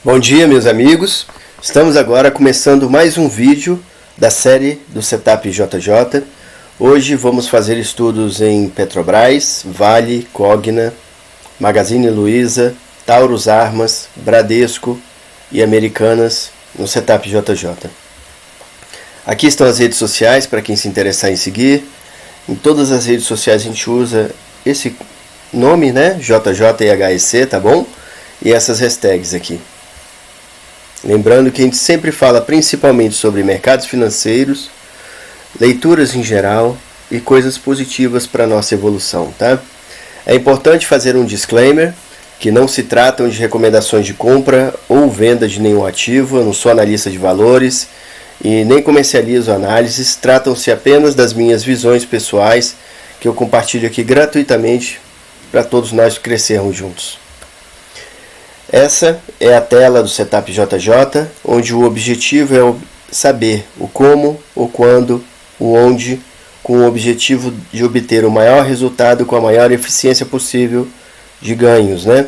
Bom dia, meus amigos. Estamos agora começando mais um vídeo da série do Setup JJ. Hoje vamos fazer estudos em Petrobras, Vale, Cogna, Magazine Luiza, Taurus Armas, Bradesco e Americanas no Setup JJ. Aqui estão as redes sociais para quem se interessar em seguir. Em todas as redes sociais a gente usa esse nome, né? JJ e HEC, tá bom? E essas hashtags aqui. Lembrando que a gente sempre fala principalmente sobre mercados financeiros, leituras em geral e coisas positivas para a nossa evolução, tá? É importante fazer um disclaimer que não se tratam de recomendações de compra ou venda de nenhum ativo. Eu não sou analista de valores e nem comercializo análises. Tratam-se apenas das minhas visões pessoais que eu compartilho aqui gratuitamente para todos nós crescermos juntos. Essa é a tela do Setup JJ, onde o objetivo é saber o como, o quando, o onde, com o objetivo de obter o maior resultado com a maior eficiência possível de ganhos, né?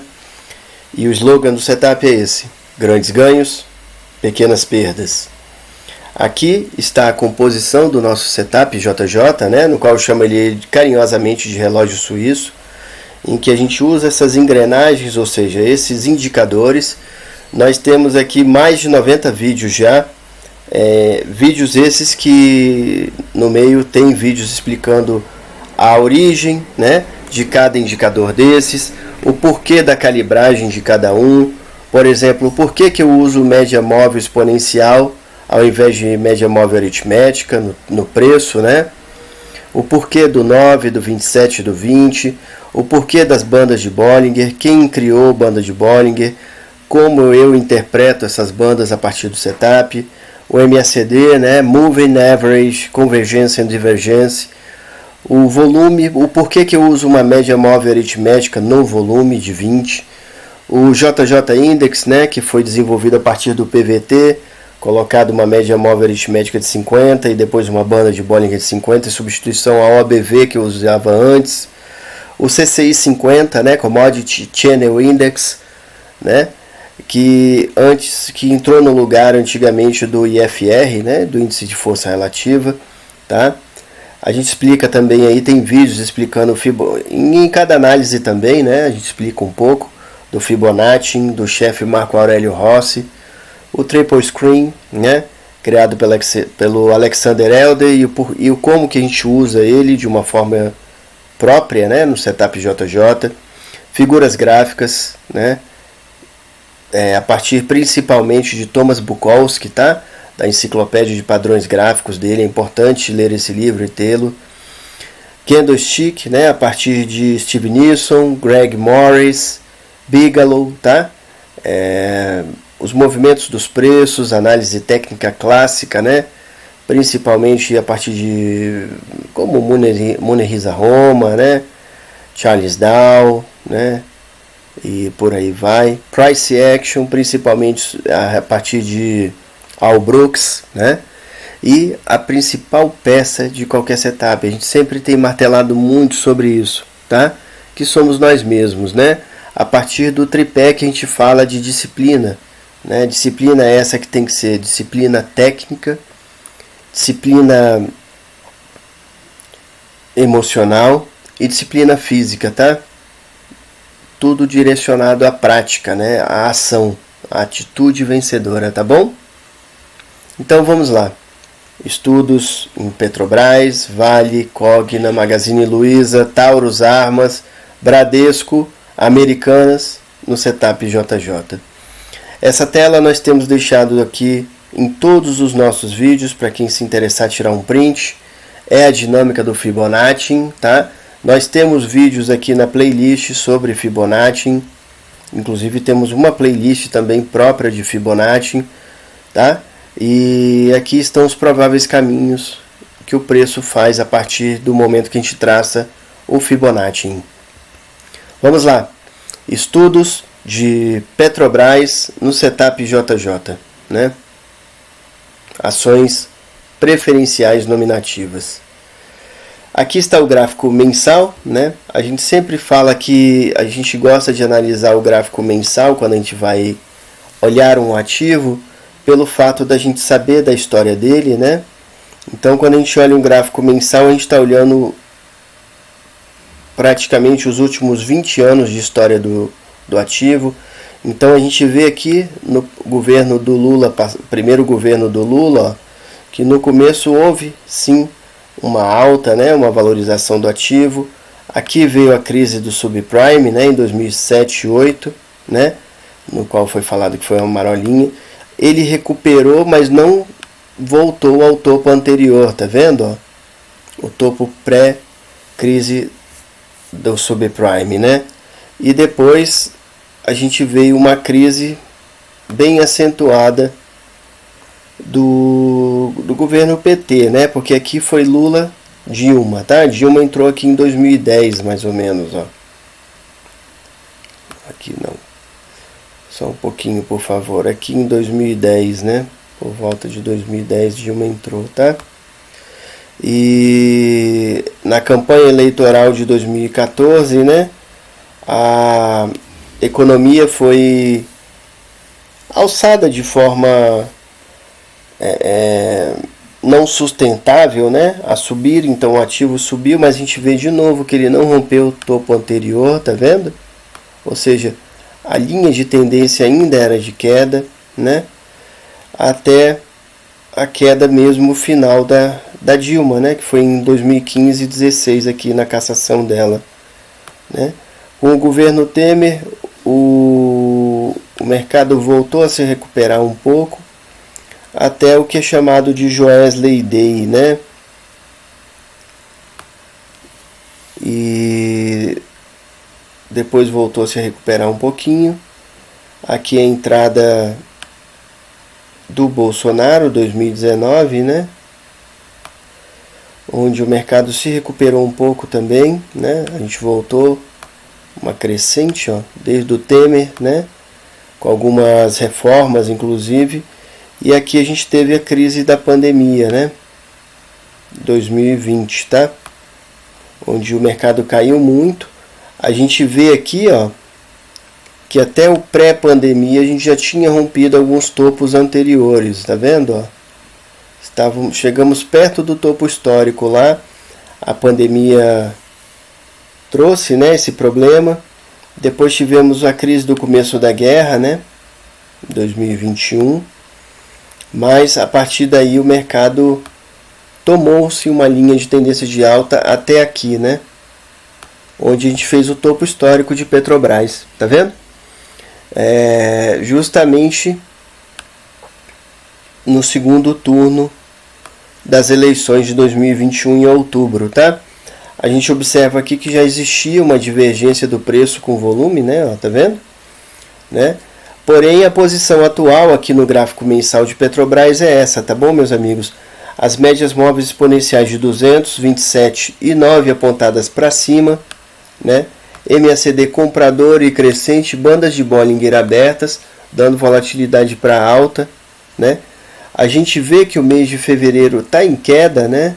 E o slogan do Setup é esse: grandes ganhos, pequenas perdas. Aqui está a composição do nosso Setup JJ, né? No qual eu chamo ele carinhosamente de relógio suíço, em que a gente usa essas engrenagens, ou seja, esses indicadores. Nós temos aqui mais de 90 vídeos já, vídeos esses que no meio tem vídeos explicando a origem, né, de cada indicador desses, o porquê da calibragem de cada um. Por exemplo, o porquê que eu uso média móvel exponencial ao invés de média móvel aritmética no preço, né? O porquê do 9, do 27 e do 20, o porquê das bandas de Bollinger, quem criou a banda de Bollinger, como eu interpreto essas bandas a partir do setup, o MACD, né, Moving Average, Convergência e Divergência, o volume, o porquê que eu uso uma média móvel aritmética no volume de 20, o JJ Index, né, que foi desenvolvido a partir do PVT, colocado uma média móvel aritmética de 50 e depois uma banda de Bollinger de 50 em substituição ao OBV que eu usava antes. O CCI 50, né, Commodity Channel Index, né, que entrou no lugar antigamente do IFR, né, do índice de força relativa, tá? A gente explica também aí, tem vídeos explicando o Fibonacci, em cada análise também, né, a gente explica um pouco do Fibonacci, do chefe Marco Aurélio Rossi, o Triple Screen, né, criado pelo Alexander Elder, e o como que a gente usa ele de uma forma própria, né, no Setup JJ, figuras gráficas, né, a partir principalmente de Thomas Bukowski, tá, da enciclopédia de padrões gráficos dele. É importante ler esse livro e tê-lo. Candlestick, né, a partir de Steve Nielsen, Greg Morris, Bigelow, tá, os movimentos dos preços, análise técnica clássica, né, principalmente a partir de como Munehisa Roma, né, Charles Dow, né, e por aí vai. Price Action, principalmente a partir de Al Brooks, né, e a principal peça de qualquer setup, a gente sempre tem martelado muito sobre isso, tá, que somos nós mesmos, né, a partir do tripé que a gente fala de disciplina, né, disciplina essa que tem que ser disciplina técnica, disciplina emocional e disciplina física, tá? Tudo direcionado à prática, né? À ação, à atitude vencedora, tá bom? Então vamos lá. Estudos em Petrobras, Vale, Cogna, Magazine Luiza, Taurus Armas, Bradesco, Americanas no Setup JJ. Essa tela nós temos deixado aqui em todos os nossos vídeos, para quem se interessar tirar um print. É a dinâmica do Fibonacci, tá? Nós temos vídeos aqui na playlist sobre Fibonacci, inclusive temos uma playlist também própria de Fibonacci, tá? E aqui estão os prováveis caminhos que o preço faz a partir do momento que a gente traça o Fibonacci. Vamos lá, estudos de Petrobras no Setup JJ, né? Ações preferenciais nominativas. Aqui está o gráfico mensal, né? A gente sempre fala que a gente gosta de analisar o gráfico mensal quando a gente vai olharam o ativo pelo fato da gente saber da história dele, né? Então, quando a gente olha um gráfico mensal, a gente está olhando praticamente os últimos 20 anos de história do ativo. Então, a gente vê aqui no governo do Lula, primeiro governo do Lula, ó, que no começo houve sim uma alta, né, uma valorização do ativo. Aqui veio a crise do subprime, né, em 2007 e 2008, né, no qual foi falado que foi uma marolinha. Ele recuperou, mas não voltou ao topo anterior, tá vendo? Ó? O topo pré-crise do subprime, né? E depois a gente veio uma crise bem acentuada do governo PT, né? Porque aqui foi Lula, Dilma, tá? Dilma entrou aqui em 2010, mais ou menos, ó. Aqui não. Só um pouquinho, por favor. Aqui em 2010, né? Por volta de 2010, Dilma entrou, tá? E na campanha eleitoral de 2014, né? A economia foi alçada de forma não sustentável, né? A subir, então o ativo subiu, mas a gente vê de novo que ele não rompeu o topo anterior, tá vendo? Ou seja, a linha de tendência ainda era de queda, né? Até a queda mesmo final da Dilma, né? Que foi em 2015 e 2016 aqui na cassação dela, né? Com o governo Temer, o mercado voltou a se recuperar um pouco, até o que é chamado de Joesley Day, né? E depois voltou a se recuperar um pouquinho. Aqui é a entrada do Bolsonaro, 2019, né? Onde o mercado se recuperou um pouco também, né? A gente voltou uma crescente, ó, desde o Temer, né? Com algumas reformas, inclusive. E aqui a gente teve a crise da pandemia, né? 2020, tá? Onde o mercado caiu muito. A gente vê aqui, ó, que até o pré-pandemia a gente já tinha rompido alguns topos anteriores, tá vendo? Ó? Chegamos perto do topo histórico lá. A pandemia trouxe, né, esse problema. Depois tivemos a crise do começo da guerra, né? 2021. Mas a partir daí o mercado tomou-se uma linha de tendência de alta até aqui, né? Onde a gente fez o topo histórico de Petrobras, tá vendo? Justamente no segundo turno das eleições de 2021 em outubro, tá? A gente observa aqui que já existia uma divergência do preço com volume, né? Ó, tá vendo? Né? Porém, a posição atual aqui no gráfico mensal de Petrobras é essa, tá bom, meus amigos? As médias móveis exponenciais de 200, 27 e 9 apontadas para cima, né? MACD comprador e crescente, bandas de Bollinger abertas, dando volatilidade para alta, né? A gente vê que o mês de fevereiro está em queda, né?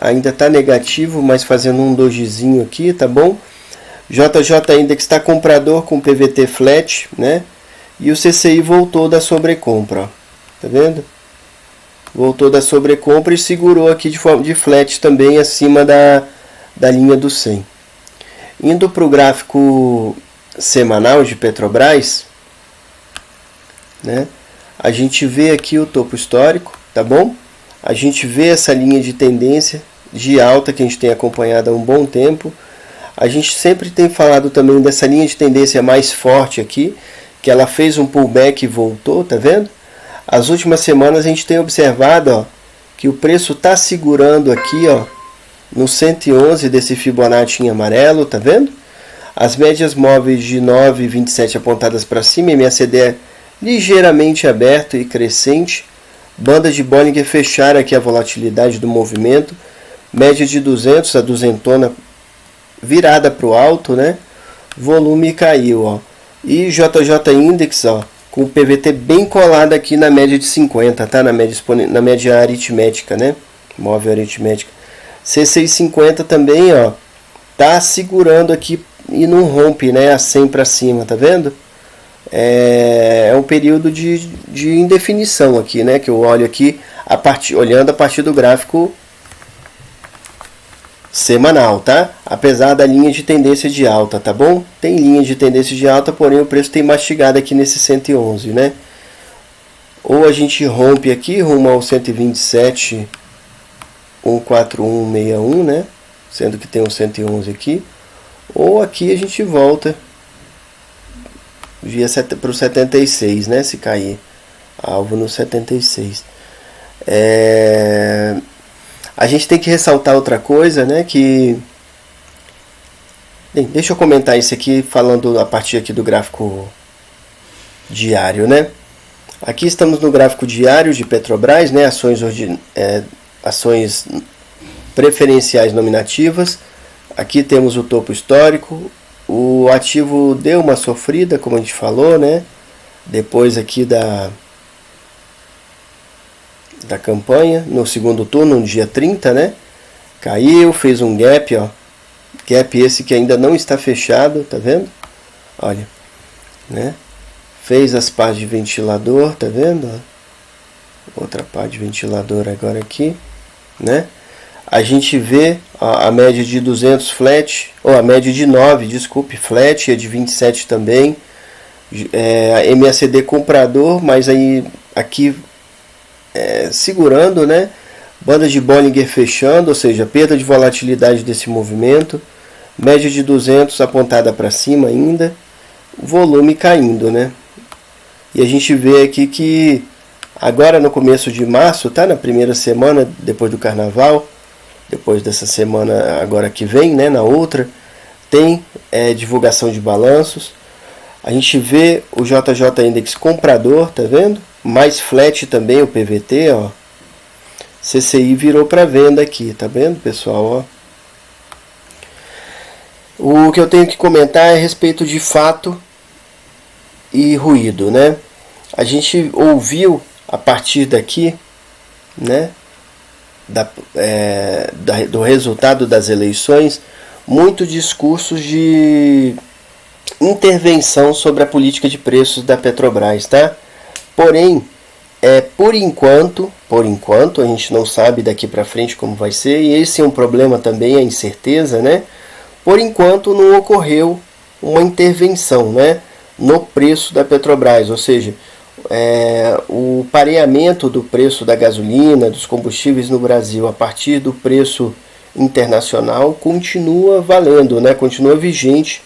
Ainda está negativo, mas fazendo um dojizinho aqui, tá bom? JJ Index está comprador com PVT flat, né? E o CCI voltou da sobrecompra, ó. Tá vendo? Voltou da sobrecompra e segurou aqui de forma de flat também acima da linha do 100. Indo para o gráfico semanal de Petrobras, né? A gente vê aqui o topo histórico, tá bom? A gente vê essa linha de tendência de alta que a gente tem acompanhado há um bom tempo. A gente sempre tem falado também dessa linha de tendência mais forte aqui, que ela fez um pullback e voltou, tá vendo? As últimas semanas a gente tem observado, ó, que o preço está segurando aqui, ó, no 111 desse Fibonacci em amarelo, tá vendo? As médias móveis de 9 e 27 apontadas para cima, MACD é ligeiramente aberto e crescente. Bandas de Bollinger fecharam aqui a volatilidade do movimento. Média de 200, a duzentona virada para o alto, né? Volume caiu, ó. E JJ Index, ó, com o PVT bem colado aqui na média de 50, tá? Na média aritmética, né? Móvel aritmética. C650 também, ó, tá segurando aqui e não rompe, né? A 100 para cima, tá vendo? é um período de indefinição aqui, né? Que eu olho aqui olhando a partir do gráfico semanal, tá? Apesar da linha de tendência de alta, tá bom? Tem linha de tendência de alta, porém o preço tem mastigado aqui nesse 111, né? Ou a gente rompe aqui rumo ao 127,14161, né? Sendo que tem um 111 aqui. Ou aqui a gente volta para o 76, né? Se cair. Alvo no 76. A gente tem que ressaltar outra coisa, né? Bem, deixa eu comentar isso aqui falando a partir aqui do gráfico diário, né? Aqui estamos no gráfico diário de Petrobras, né? Ações preferenciais nominativas. Aqui temos o topo histórico. O ativo deu uma sofrida, como a gente falou, né? Depois aqui da campanha, no segundo turno, no dia 30, né? Caiu, fez um gap, ó. Gap esse que ainda não está fechado, tá vendo? Olha, né? Fez as pás de ventilador, tá vendo? Outra pá de ventilador agora aqui, né? A gente vê a média de 200 flat, ou a média de 9, desculpe, flat, e a de 27 também. A MACD comprador, mas aí aqui segurando, né? Banda de Bollinger fechando, ou seja, perda de volatilidade desse movimento. Média de 200 apontada para cima ainda. Volume caindo, né? E a gente vê aqui que agora no começo de março, tá? Na primeira semana depois do carnaval, depois dessa semana agora que vem, né? Na outra, tem divulgação de balanços. A gente vê o JJ Index comprador, tá vendo? Mais flat também o PVT, ó. CCI virou para venda aqui, tá vendo, pessoal, ó? O que eu tenho que comentar é a respeito de fato e ruído, né? A gente ouviu a partir daqui, né, do resultado das eleições, muitos discursos de intervenção sobre a política de preços da Petrobras, tá? Porém, por enquanto, a gente não sabe daqui para frente como vai ser, e esse é um problema também, a incerteza, né? Por enquanto não ocorreu uma intervenção, né, no preço da Petrobras, ou seja, o pareamento do preço da gasolina, dos combustíveis no Brasil a partir do preço internacional continua valendo, né, continua vigente,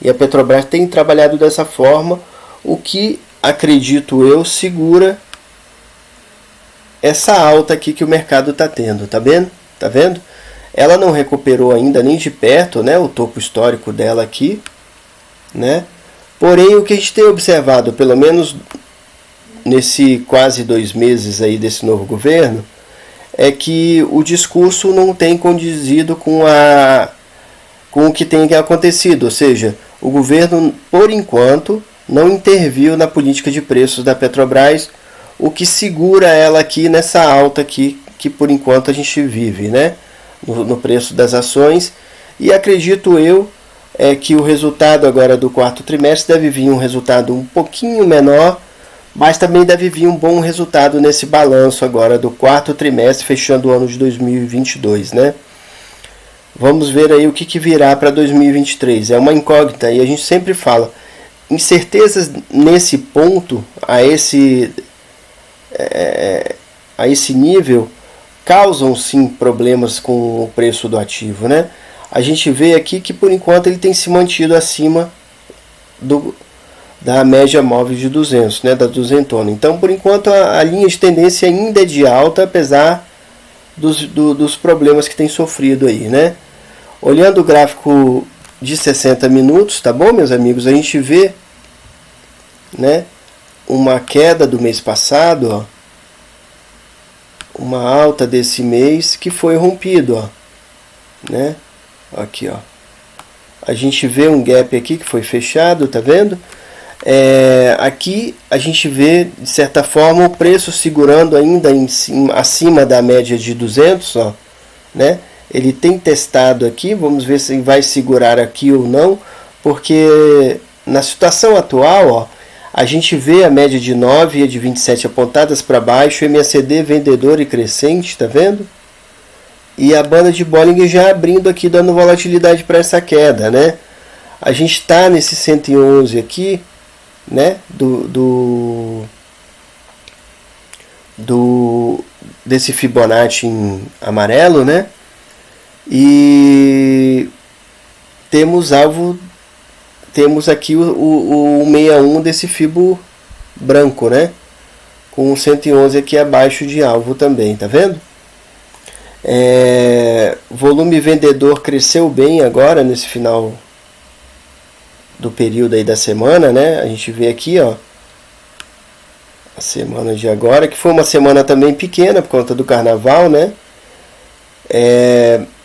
e a Petrobras tem trabalhado dessa forma, o que, acredito eu, segura essa alta aqui que o mercado está tendo, tá vendo? Tá vendo? Ela não recuperou ainda nem de perto, né, o topo histórico dela aqui, né? Porém, o que a gente tem observado, pelo menos nesse quase 2 meses aí desse novo governo, é que o discurso não tem condizido com o que tem acontecido, ou seja, o governo, por enquanto, não interviu na política de preços da Petrobras, o que segura ela aqui nessa alta aqui, que por enquanto a gente vive, né, no preço das ações, e acredito eu que o resultado agora do quarto trimestre deve vir um resultado um pouquinho menor, mas também deve vir um bom resultado nesse balanço agora do quarto trimestre, fechando o ano de 2022, né? Vamos ver aí o que virá para 2023. É uma incógnita e a gente sempre fala, incertezas nesse ponto, a esse nível, causam sim problemas com o preço do ativo, né? A gente vê aqui que por enquanto ele tem se mantido acima da média móvel de 200, né, da duzentona. Então, por enquanto, a linha de tendência ainda é de alta, apesar dos problemas que tem sofrido aí, né? Olhando o gráfico de 60 minutos, tá bom, meus amigos? A gente vê, né, uma queda do mês passado, ó, uma alta desse mês que foi rompido, ó, né? Aqui, ó. A gente vê um gap aqui que foi fechado, tá vendo? Aqui a gente vê, de certa forma, o preço segurando ainda acima da média de 200, ó, né? Ele tem testado aqui, vamos ver se vai segurar aqui ou não, porque na situação atual, ó, A gente vê a média de 9 e a de 27 apontadas para baixo, MACD vendedor e crescente, tá vendo? E a banda de Bollinger já abrindo aqui, dando volatilidade para essa queda, né? A gente está nesse 111 aqui, né? Desse Fibonacci em amarelo, né? E temos aqui o 61 desse Fibo branco, né? Com o 111 aqui abaixo de alvo também, tá vendo? Volume vendedor cresceu bem agora nesse final do período aí da semana, né? A gente vê aqui, ó, a semana de agora, que foi uma semana também pequena por conta do carnaval, né?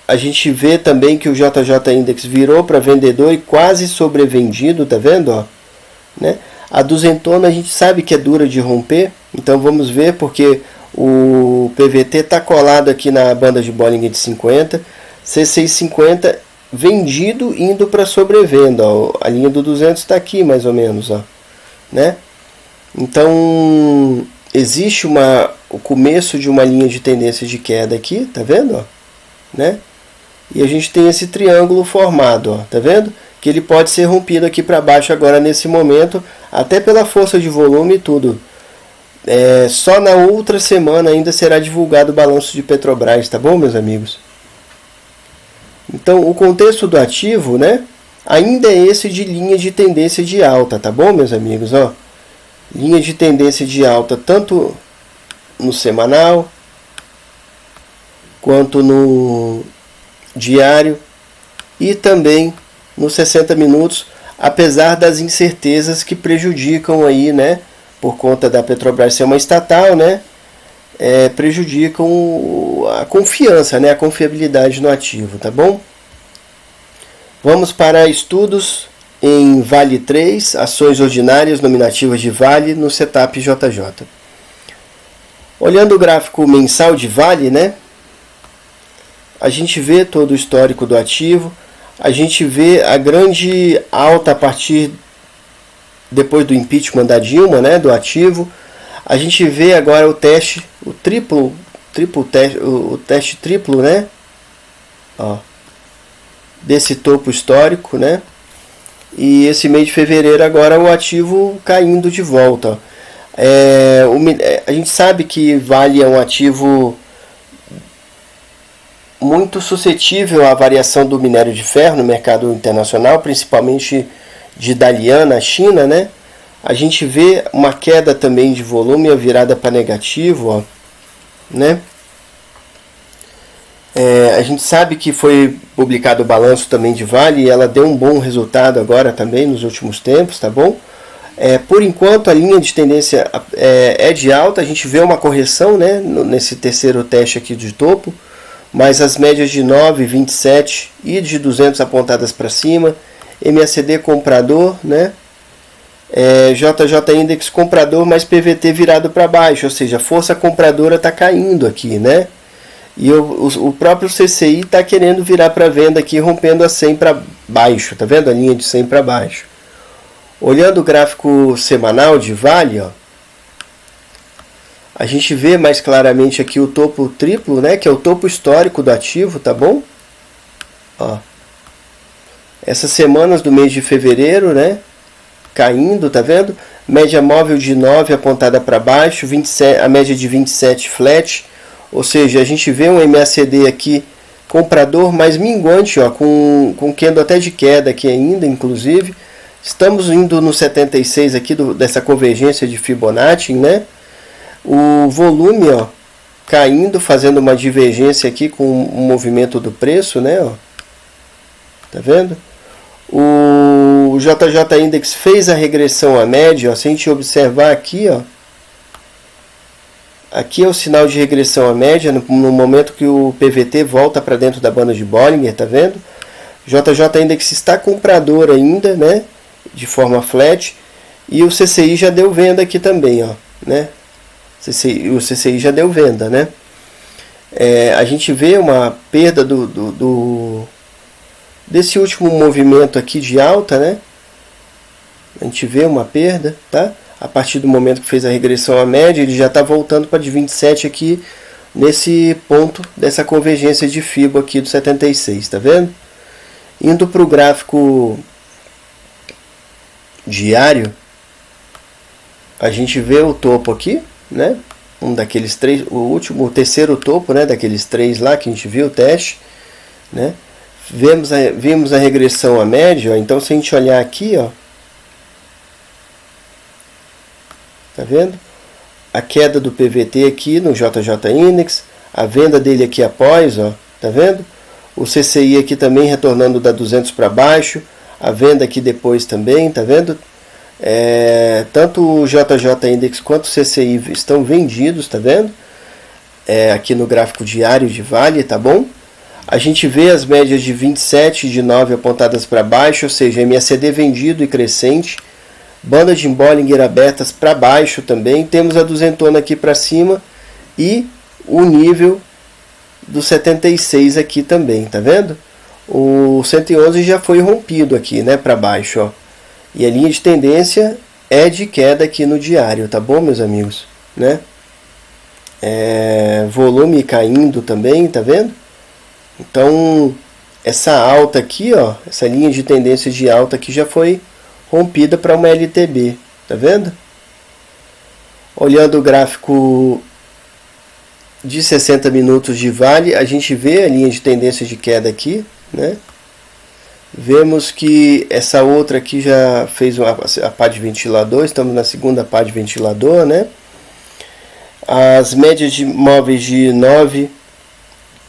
A gente vê também que o JJ Index virou para vendedor e quase sobrevendido, tá vendo, ó, né? A duzentona a gente sabe que é dura de romper, então vamos ver, porque o PVT está colado aqui na banda de Bollinger de 50, C650 vendido indo para sobrevenda, ó. A linha do 200 está aqui mais ou menos, ó, né? Então existe o começo de uma linha de tendência de queda aqui, tá vendo, ó, né? E a gente tem esse triângulo formado, ó, tá vendo? Que ele pode ser rompido aqui para baixo agora nesse momento, até pela força de volume e tudo. Só na outra semana ainda será divulgado o balanço de Petrobras, tá bom, meus amigos? Então, o contexto do ativo, né, ainda é esse de linha de tendência de alta, tá bom, meus amigos? Ó, linha de tendência de alta tanto no semanal quanto no diário e também nos 60 minutos, apesar das incertezas que prejudicam aí, né, por conta da Petrobras ser uma estatal, né, prejudicam a confiança, né, a confiabilidade no ativo, tá bom? Vamos para estudos em Vale 3, ações ordinárias nominativas de Vale no setup JJ. Olhando o gráfico mensal de Vale, né, a gente vê todo o histórico do ativo, a gente vê a grande alta a partir depois do impeachment da Dilma, né, do ativo. A gente vê agora o teste, o teste triplo, né, ó, desse topo histórico, né, e esse mês de fevereiro agora o ativo caindo de volta. A gente sabe que Vale é um ativo muito suscetível à variação do minério de ferro no mercado internacional, principalmente de Dalian na China, né? A gente vê uma queda também de volume, a virada para negativo, ó, né? A gente sabe que foi publicado o balanço também de Vale e ela deu um bom resultado agora também nos últimos tempos, tá bom? Por enquanto a linha de tendência é de alta, a gente vê uma correção, né, nesse terceiro teste aqui de topo, mas as médias de 9, 27 e de 200 apontadas para cima, MACD comprador, né? JJ Index comprador, mas PVT virado para baixo, ou seja, a força compradora está caindo aqui, né? E o próprio CCI está querendo virar para venda aqui, rompendo a 100 para baixo, tá vendo? A linha de 100 para baixo. Olhando o gráfico semanal de Vale, ó, a gente vê mais claramente aqui o topo triplo, né, que é o topo histórico do ativo, tá bom? Ó. Essas semanas do mês de fevereiro, né, caindo, tá vendo? Média móvel de 9 apontada para baixo, 27, a média de 27 flat, ou seja, a gente vê um MACD aqui comprador mais minguante, ó, com candle até de queda aqui ainda, inclusive. Estamos indo no 76 aqui dessa convergência de Fibonacci, né? O volume, ó, caindo, fazendo uma divergência aqui com o movimento do preço, né? Ó. Tá vendo? O JJ Index fez a regressão à média, ó. Se a gente observar aqui, ó, aqui é o sinal de regressão à média no momento que o PVT volta para dentro da banda de Bollinger, tá vendo? JJ Index está comprador ainda, né? De forma flat, e o CCI já deu venda aqui também, ó, né? O CCI já deu venda, né? A gente vê uma perda desse último movimento aqui de alta, né? A gente vê uma perda, tá? a partir do momento que fez a regressão à média, ele já está voltando para de 27 aqui, nesse ponto dessa convergência de Fibo aqui do 76, tá vendo? Indo para o gráfico diário, a gente vê o topo aqui, né? Um daqueles três, o terceiro topo, né? Daqueles três lá que a gente viu o teste, né? Vimos a regressão à média, ó. Então se a gente olhar aqui, ó, tá vendo? A queda do PVT aqui no JJ Index, a venda dele aqui após, ó, tá vendo? O CCI aqui também retornando da 200 para baixo, a venda aqui depois também, tá vendo? Tanto o JJ Index quanto o CCI estão vendidos, tá vendo? Aqui no gráfico diário de Vale, tá bom? A gente vê as médias de 27 e de 9 apontadas para baixo, ou seja, MACD vendido e crescente. Banda de Bollinger abertas para baixo também. Temos a duzentona aqui para cima e o nível do 76 aqui também, tá vendo? O 111 já foi rompido aqui, né, para baixo, ó. E a linha de tendência é de queda aqui no diário, tá bom, meus amigos, né? Volume caindo também, tá vendo? Então, essa alta aqui, ó, essa linha de tendência de alta aqui já foi rompida para uma LTB, tá vendo? Olhando o gráfico de 60 minutos de Vale, a gente vê a linha de tendência de queda aqui, né? Vemos que essa outra aqui já fez a pá de ventilador, estamos na segunda pá de ventilador, né? As médias de móveis de 9,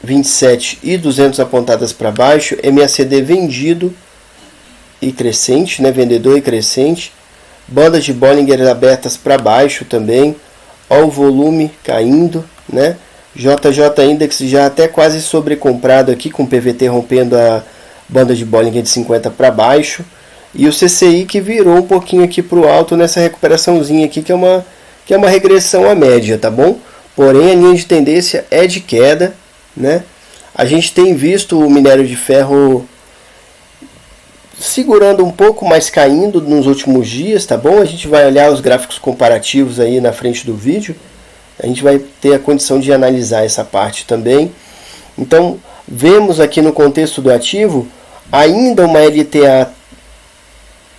27 e 200 apontadas para baixo, MACD vendido e crescente, né? Vendedor e crescente, bandas de Bollinger abertas para baixo também, ó, o volume caindo, né? JJ Index já até quase sobrecomprado aqui, com PVT rompendo a banda de Bollinger de 50 para baixo, e o CCI que virou um pouquinho aqui para o alto nessa recuperaçãozinha aqui, que é uma regressão à média, tá bom? Porém a linha de tendência é de queda, né? A gente tem visto o minério de ferro segurando um pouco, mas caindo nos últimos dias, tá bom? A gente vai olhar os gráficos comparativos aí na frente do vídeo, a gente vai ter a condição de analisar essa parte também. Então vemos aqui no contexto do ativo ainda uma LTA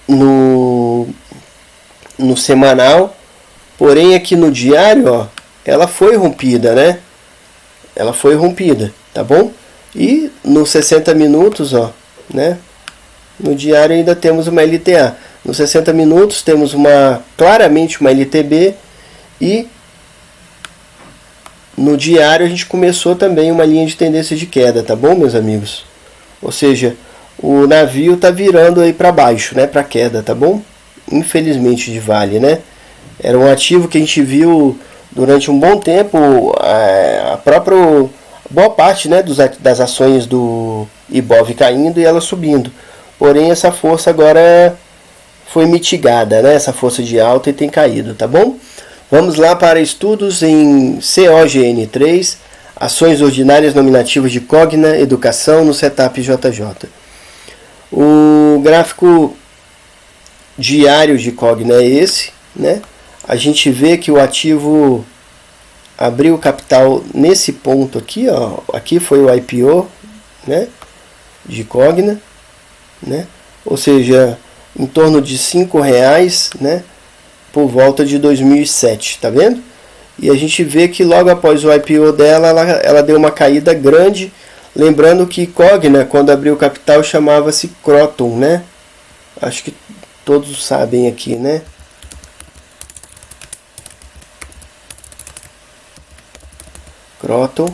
no semanal, porém aqui no diário, ó, ela foi rompida, né? Ela foi rompida, tá bom? E nos 60 minutos, ó, né? No diário ainda temos uma LTA. Nos 60 minutos temos claramente uma LTB, e no diário a gente começou também uma linha de tendência de queda, tá bom, meus amigos? Ou seja, o navio tá virando aí para baixo, né, para queda, tá bom? Infelizmente de Vale, né? Era um ativo que a gente viu durante um bom tempo, boa parte, né, das ações do Ibov caindo e ela subindo. Porém essa força agora foi mitigada, né? Essa força de alta, e tem caído, tá bom? Vamos lá para estudos em COGN3, ações ordinárias nominativas de Cogna Educação no Setup JJ. O gráfico diário de Cogna é esse, né? A gente vê que o ativo abriu capital nesse ponto aqui, ó. Aqui foi o IPO, né, de Cogna, né? Ou seja, em torno de R$5, né, por volta de 2007, tá vendo? E a gente vê que logo após o IPO dela, ela deu uma caída grande. Lembrando que Cogna, quando abriu capital, chamava-se Croton, né? Acho que todos sabem aqui, né? Croton,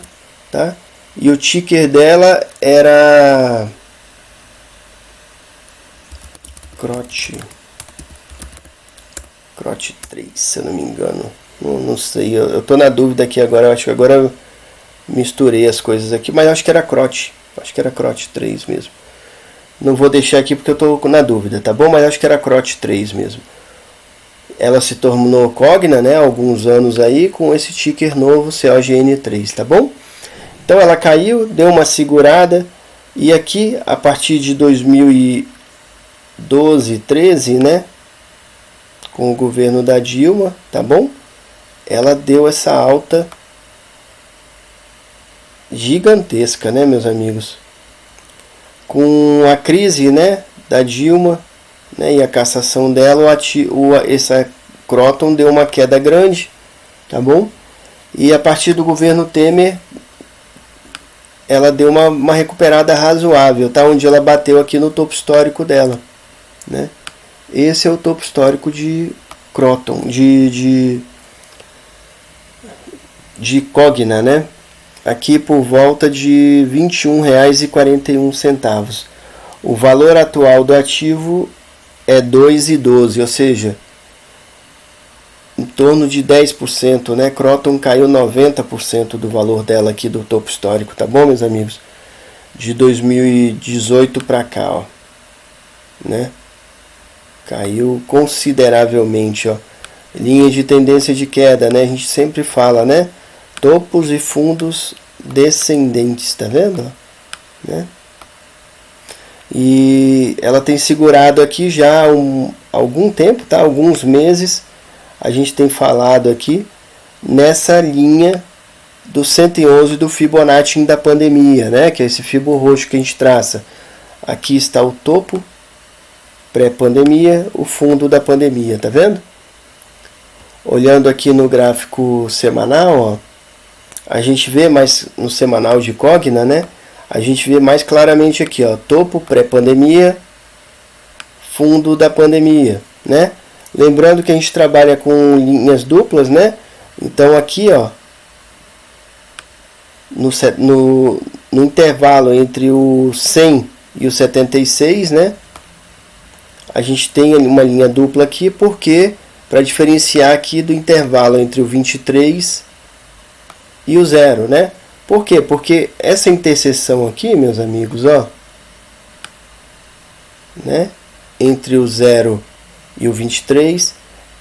tá? E o ticker dela era CROT 3, se eu não me engano. Não sei, eu tô na dúvida aqui agora. Eu acho que agora eu misturei as coisas aqui, mas eu acho que era CROT. Acho que era CROT 3 mesmo. Não vou deixar aqui porque eu tô na dúvida, tá bom? Mas eu acho que era CROT 3 mesmo. Ela se tornou Cogna, né, há alguns anos aí, com esse ticker novo COGN3, tá bom? Então ela caiu, deu uma segurada, e aqui a partir de 2012, 13, né, com o governo da Dilma, tá bom? Ela deu essa alta gigantesca, né, meus amigos? Com a crise, né, da Dilma, né, e a cassação dela, essa Kroton deu uma queda grande, tá bom? E a partir do governo Temer, ela deu uma recuperada razoável, tá? Onde ela bateu aqui no topo histórico dela, né? Esse é o topo histórico de Kroton, de Cogna, né? Aqui por volta de R$ 21,41. O valor atual do ativo é 2,12, ou seja, em torno de 10%, né? Kroton caiu 90% do valor dela aqui do topo histórico, tá bom, meus amigos? De 2018 para cá, ó, né? Caiu consideravelmente, ó. Linha de tendência de queda, né? A gente sempre fala, né? Topos e fundos descendentes, tá vendo? Né? E ela tem segurado aqui já há algum tempo, tá? Alguns meses. A gente tem falado aqui nessa linha do 111 do Fibonacci da pandemia, né? Que é esse fibro roxo que a gente traça. Aqui está o topo pré-pandemia, o fundo da pandemia, tá vendo? Olhando aqui no gráfico semanal, ó, a gente vê mais no semanal de Cogna, né? A gente vê mais claramente aqui, ó, topo pré-pandemia, fundo da pandemia, né? Lembrando que a gente trabalha com linhas duplas, né? Então aqui, ó, no intervalo entre o 100 e o 76, né? A gente tem uma linha dupla aqui, porque para diferenciar aqui do intervalo entre o 23 e o 0, né? Por quê? Porque essa interseção aqui, meus amigos, ó, né? Entre o 0 e o 23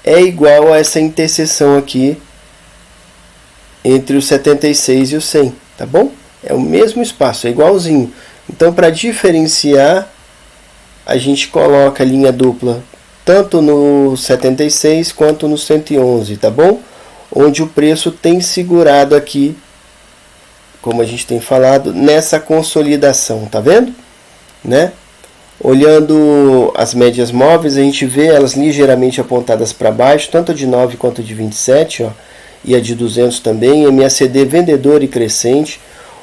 é igual a essa interseção aqui entre o 76 e o 100, tá bom? É o mesmo espaço, é igualzinho. Então, para diferenciar, a gente coloca a linha dupla tanto no 76 quanto no 111, tá bom? Onde o preço tem segurado aqui, como a gente tem falado, nessa consolidação, tá vendo? Né? Olhando as médias móveis, a gente vê elas ligeiramente apontadas para baixo, tanto a de 9 quanto a de 27, ó, e a de 200 também. MACD vendedor e crescente.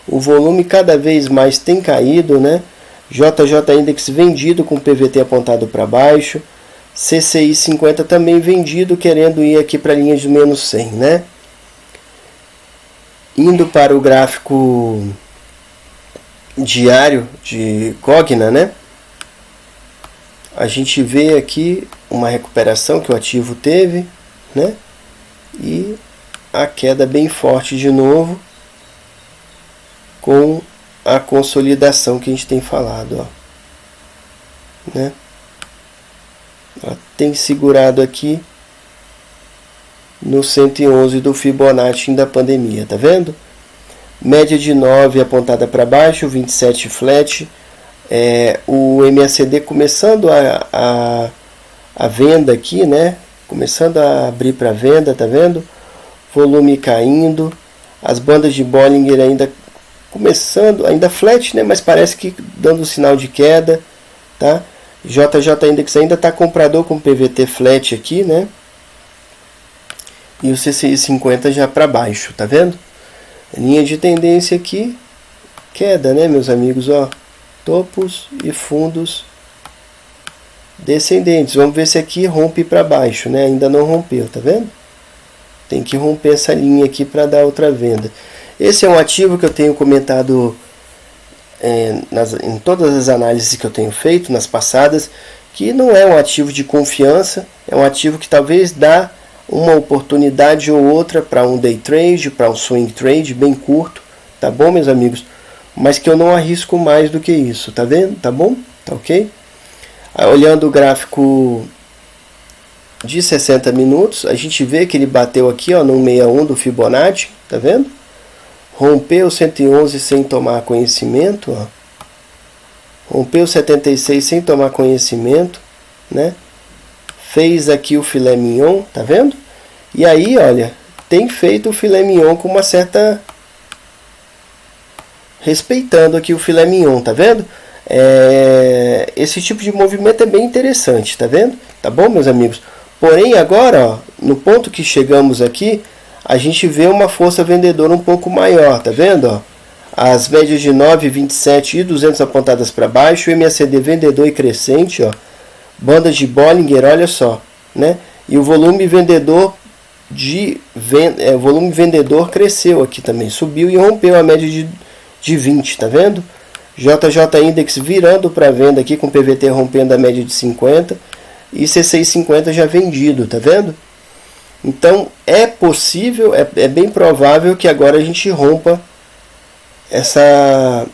O volume cada vez mais tem caído, né? JJ Index vendido com PVT apontado para baixo. CCI 50 também vendido, querendo ir aqui para a linha de menos 100, né? Indo para o gráfico diário de Cogna, né? A gente vê aqui uma recuperação que o ativo teve, né? E a queda bem forte de novo, com a consolidação que a gente tem falado, ó, né? Ela tem segurado aqui no 111 do Fibonacci da pandemia, tá vendo? Média de 9 apontada para baixo, 27 flat. O MACD começando a venda aqui, né? Começando a abrir para venda, tá vendo? Volume caindo. As bandas de Bollinger ainda começando, ainda flat, né? Mas parece que dando sinal de queda, tá? JJ Index ainda está comprador com PVT flat aqui, né? E o CCI 50 já para baixo, tá vendo? Linha de tendência aqui, queda, né, meus amigos, ó, topos e fundos descendentes. Vamos ver se aqui rompe para baixo, né? Ainda não rompeu, tá vendo? Tem que romper essa linha aqui para dar outra venda. Esse é um ativo que eu tenho comentado em todas as análises que eu tenho feito, nas passadas, que não é um ativo de confiança, é um ativo que talvez dá uma oportunidade ou outra para um day trade, para um swing trade bem curto, tá bom, meus amigos? Mas que eu não arrisco mais do que isso, tá vendo? Tá bom? Tá ok? Olhando o gráfico de 60 minutos, a gente vê que ele bateu aqui, ó, no 61 do Fibonacci, tá vendo? Rompeu 111 sem tomar conhecimento, ó. Rompeu 76 sem tomar conhecimento, né? fez aqui o filé mignon, tá vendo? E aí, olha, tem feito o filé mignon com uma certa... respeitando aqui o filé mignon, tá vendo? Esse tipo de movimento é bem interessante, tá vendo? Tá bom, meus amigos? Porém, agora, ó, no ponto que chegamos aqui, a gente vê uma força vendedora um pouco maior, tá vendo? Ó? As médias de 9, 27 e 200 apontadas para baixo, o MACD vendedor e crescente, ó. Bandas de Bollinger, olha só, né? E o volume vendedor o volume vendedor cresceu aqui também, subiu e rompeu a média de 20, tá vendo? JJ Index virando para venda aqui, com PVT rompendo a média de 50 e C650 já vendido, tá vendo? Então é possível, é bem provável que agora a gente rompa essa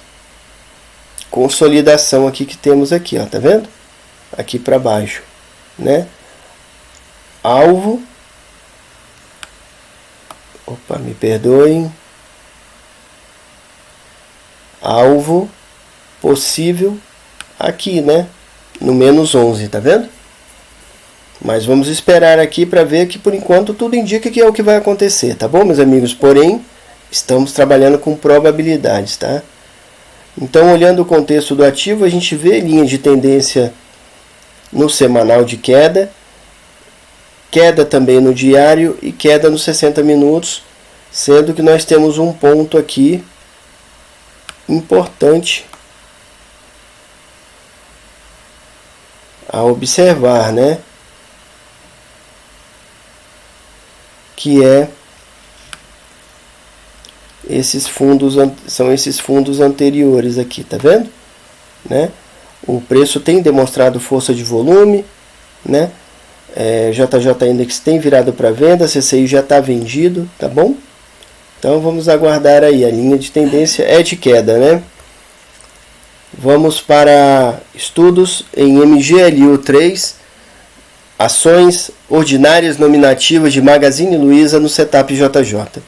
consolidação aqui que temos aqui, ó, tá vendo? Aqui para baixo, né? Alvo, opa, me perdoem, alvo possível aqui, né? No menos 11, tá vendo? Mas vamos esperar aqui para ver que por enquanto tudo indica que é o que vai acontecer, tá bom, meus amigos? Porém, estamos trabalhando com probabilidades, tá? Então, olhando o contexto do ativo, a gente vê linha de tendência no semanal de queda, queda também no diário e queda nos 60 minutos, sendo que nós temos um ponto aqui importante a observar, né? Que é são esses fundos anteriores aqui, tá vendo? Né? O preço tem demonstrado força de volume, né? JJ Index tem virado para venda, CCI já está vendido, tá bom? Então vamos aguardar aí, a linha de tendência é de queda, né? Vamos para estudos em MGLU3, ações ordinárias nominativas de Magazine Luiza no Setup JJ.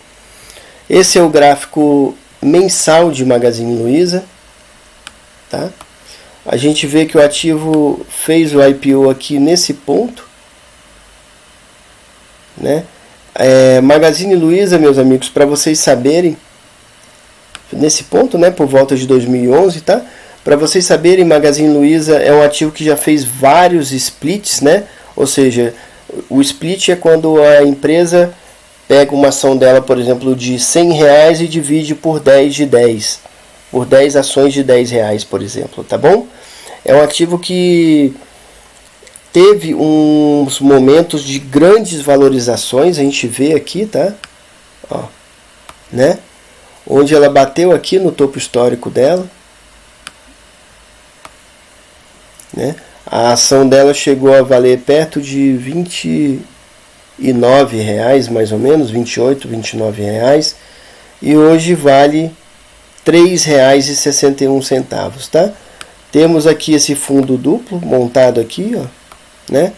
Esse é o gráfico mensal de Magazine Luiza, tá? A gente vê que o ativo fez o IPO aqui nesse ponto, né? Magazine Luiza, meus amigos, para vocês saberem, nesse ponto, né, por volta de 2011, tá? Para vocês saberem, Magazine Luiza é um ativo que já fez vários splits, né? Ou seja, o split é quando a empresa pega uma ação dela, por exemplo, de R$100 e divide por 10 de 10. Por 10 ações de R$10, por exemplo, tá bom? É um ativo que teve uns momentos de grandes valorizações, a gente vê aqui, tá? Ó, né? Onde ela bateu aqui no topo histórico dela, né? A ação dela chegou a valer perto de R$29, mais ou menos, R$28, R$29, e hoje vale R$3,61, tá? Temos aqui esse fundo duplo montado aqui, ó, né?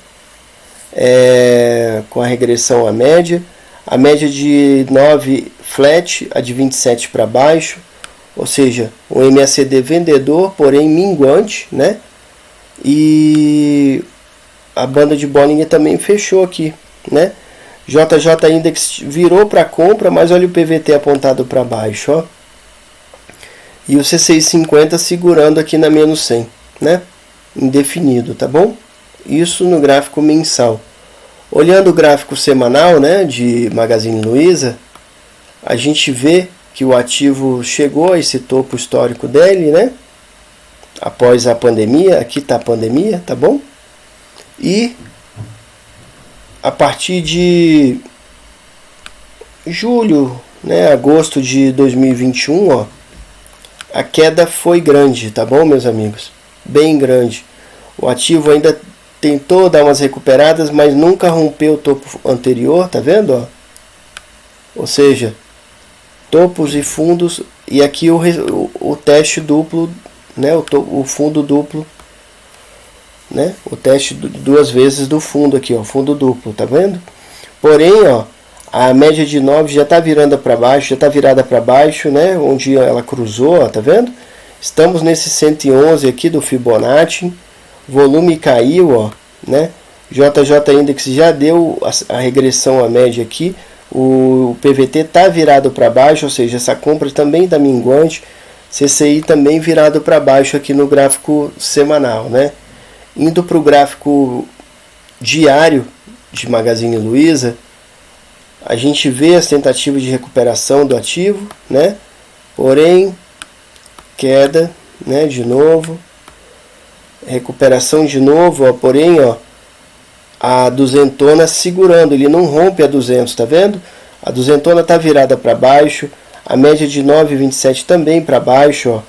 Com a regressão à média, a média de 9 flat, a de 27 para baixo, ou seja, o MACD vendedor, porém minguante, né? E a banda de Bollinger também fechou aqui, né? JJ Index virou para compra, mas olha o PVT apontado para baixo, ó. E o C650 segurando aqui na menos 100, né? Indefinido, tá bom? Isso no gráfico mensal. Olhando o gráfico semanal, né, de Magazine Luiza, a gente vê que o ativo chegou a esse topo histórico dele, né? Após a pandemia, aqui está a pandemia, tá bom? E a partir de julho, né, agosto de 2021, ó, a queda foi grande, tá bom, meus amigos? Bem grande. O ativo ainda tentou dar umas recuperadas, mas nunca rompeu o topo anterior, tá vendo, ó? Ou seja, topos e fundos, e aqui o teste duplo, né, o fundo duplo, né, o teste duas vezes do fundo aqui, ó, fundo duplo, tá vendo? Porém, ó, a média de 9 já está virando para baixo, já está virada para baixo, né, onde ela cruzou, ó, tá vendo? Estamos nesse 111 aqui do Fibonacci, volume caiu, ó, né? JJ Index já deu a regressão à média aqui. O PVT está virado para baixo, ou seja, essa compra também está minguante. CCI também virado para baixo aqui no gráfico semanal, né? Indo para o gráfico diário de Magazine Luiza, a gente vê as tentativas de recuperação do ativo, né? Porém, queda, né? De novo, recuperação de novo, ó. Porém, ó, a duzentona segurando, ele não rompe a 200, tá vendo? A duzentona tá virada para baixo, a média de 9,27 também para baixo, ó.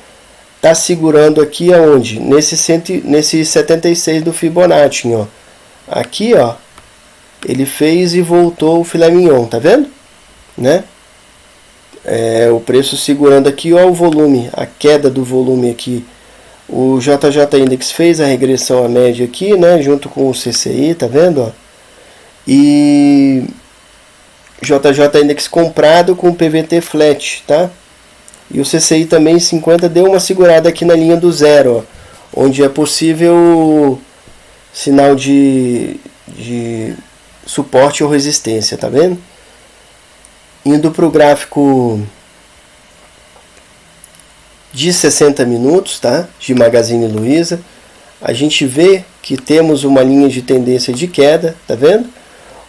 Tá segurando aqui aonde? Nesse 76 do Fibonacci, ó. Aqui, ó, ele fez e voltou o filé mignon, tá vendo? Né? O preço segurando aqui, ó, o volume, a queda do volume aqui. O JJ Index fez a regressão à média aqui, né, junto com o CCI, tá vendo, ó? E JJ Index comprado com PVT flat, tá? E o CCI também 50 deu uma segurada aqui na linha do zero, ó, onde é possível sinal de suporte ou resistência, tá vendo? Indo para o gráfico de 60 minutos, tá? De Magazine Luiza, a gente vê que temos uma linha de tendência de queda, tá vendo?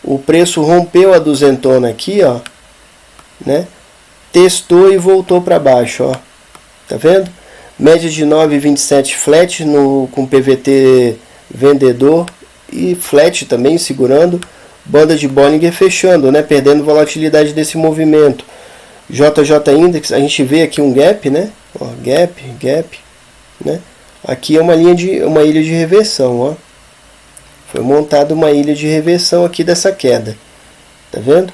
O preço rompeu a duzentona aqui, ó, né? Testou e voltou para baixo, ó, tá vendo? Média de 9,27 flat com PVT vendedor e flat também segurando, banda de Bollinger fechando, né? Perdendo volatilidade desse movimento. JJ Index, a gente vê aqui um gap, né? Ó, gap, né? Aqui é uma ilha de reversão, ó. Foi montada uma ilha de reversão aqui dessa queda, tá vendo?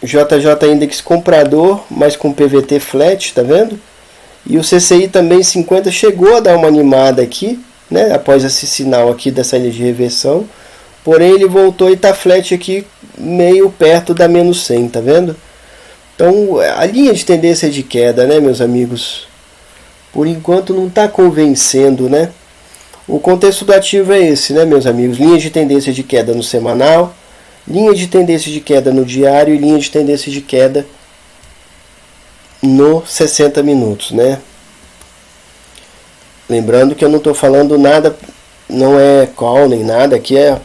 JJ Index comprador, mas com PVT flat, tá vendo? E o CCI também 50 chegou a dar uma animada aqui, né? Após esse sinal aqui dessa ilha de reversão. Porém ele voltou e está flat aqui meio perto da menos 100, tá vendo? Então a linha de tendência é de queda, né, meus amigos? Por enquanto não está convencendo, né? O contexto do ativo é esse, né, meus amigos? Linha de tendência de queda no semanal, linha de tendência de queda no diário e linha de tendência de queda no 60 minutos, né? Lembrando que eu não estou falando nada, não é call nem nada, aqui é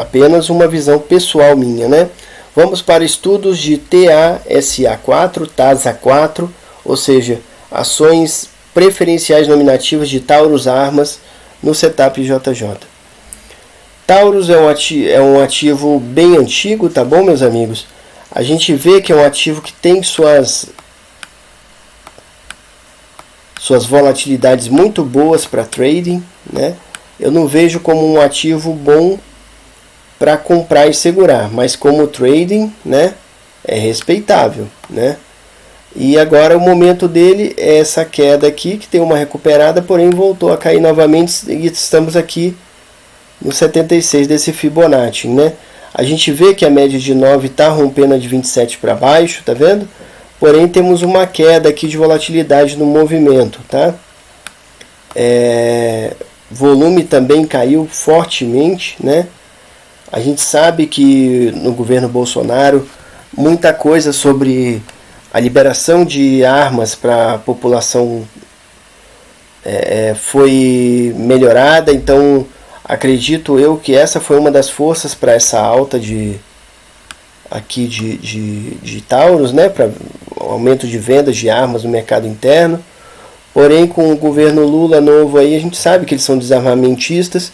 apenas uma visão pessoal minha, né? Vamos para estudos de TASA4, TASA4, ou seja, ações preferenciais nominativas de Taurus Armas no setup JJ. Taurus é um ativo bem antigo, tá bom, meus amigos? A gente vê que é um ativo que tem suas volatilidades muito boas para trading, né? Eu não vejo como um ativo bom para comprar e segurar, mas como trading, né, é respeitável, né? E agora o momento dele é essa queda aqui, que tem uma recuperada, porém voltou a cair novamente e estamos aqui no 76 desse Fibonacci, né? A gente vê que a média de 9 está rompendo a de 27 para baixo, tá vendo? Porém temos uma queda aqui de volatilidade no movimento, tá? Volume também caiu fortemente, né? A gente sabe que no governo Bolsonaro muita coisa sobre a liberação de armas para a população foi melhorada, então acredito eu que essa foi uma das forças para essa alta de Taurus, né, para aumento de vendas de armas no mercado interno. Porém, com o governo Lula novo aí, a gente sabe que eles são desarmamentistas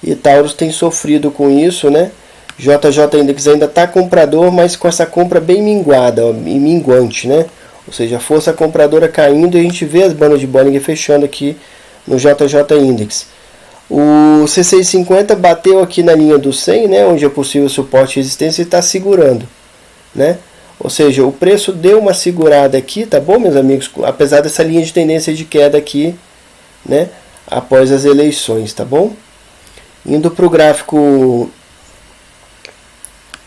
e Taurus tem sofrido com isso, né? JJ Index ainda está comprador, mas com essa compra bem minguada, ó, e minguante, né? Ou seja, a força compradora caindo e a gente vê as bandas de Bollinger fechando aqui no JJ Index. O C650 bateu aqui na linha do 100, né, onde é possível suporte e resistência, e está segurando, né? Ou seja, o preço deu uma segurada aqui, tá bom, meus amigos? Apesar dessa linha de tendência de queda aqui, né, após as eleições, tá bom? Indo para o gráfico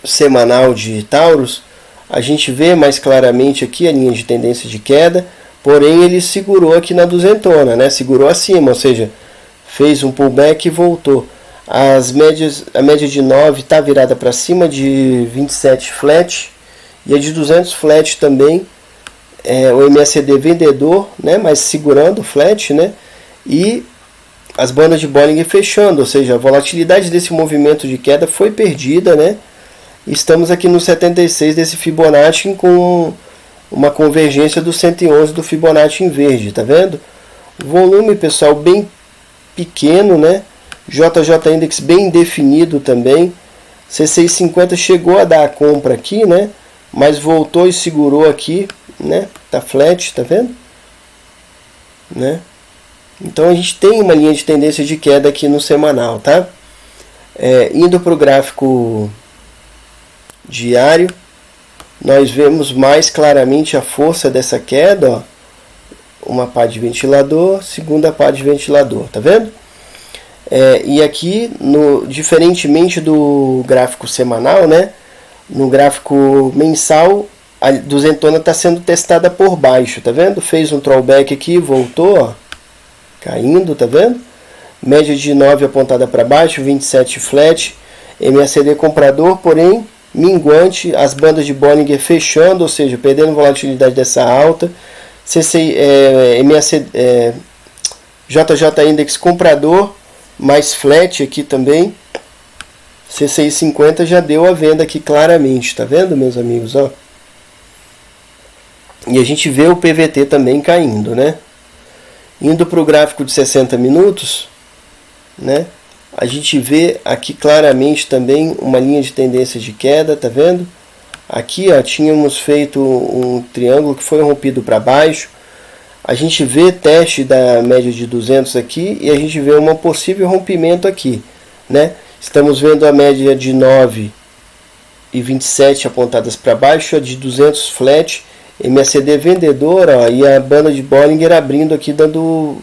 semanal de Taurus, a gente vê mais claramente aqui a linha de tendência de queda, porém ele segurou aqui na duzentona, né? Segurou acima, ou seja, fez um pullback e voltou. A média de 9 está virada para cima, de 27 flat, e a de 200 flat também, o MACD vendedor, né, mas segurando o flat, né, e as bandas de Bollinger fechando, ou seja, a volatilidade desse movimento de queda foi perdida, né. Estamos aqui no 76 desse Fibonacci com uma convergência do 111 do Fibonacci em verde, tá vendo? Volume, pessoal, bem pequeno, né? JJ Index bem definido também. C650 chegou a dar a compra aqui, né? Mas voltou e segurou aqui, né? Tá flat, tá vendo? Né? Então a gente tem uma linha de tendência de queda aqui no semanal, tá? Indo para o gráfico diário, nós vemos mais claramente a força dessa queda, ó. Uma pá de ventilador, segunda pá de ventilador, tá vendo? E aqui, diferentemente do gráfico semanal, né? No gráfico mensal, a duzentona está sendo testada por baixo, tá vendo? Fez um throwback aqui, voltou, ó, caindo, tá vendo? Média de 9 apontada para baixo, 27 flat, MACD comprador, porém minguante, as bandas de Bollinger fechando, ou seja, perdendo volatilidade dessa alta. JJ Index comprador, mais flat aqui também. C650 já deu a venda aqui claramente, tá vendo, meus amigos, ó? E a gente vê o PVT também caindo, né? Indo para o gráfico de 60 minutos, né? A gente vê aqui claramente também uma linha de tendência de queda, tá vendo? Aqui, ó, tínhamos feito um triângulo que foi rompido para baixo. A gente vê teste da média de 200 aqui e a gente vê um possível rompimento aqui, né? Estamos vendo a média de 9 e 27 apontadas para baixo, a de 200 flat, MACD vendedor, ó, e a banda de Bollinger abrindo aqui, dando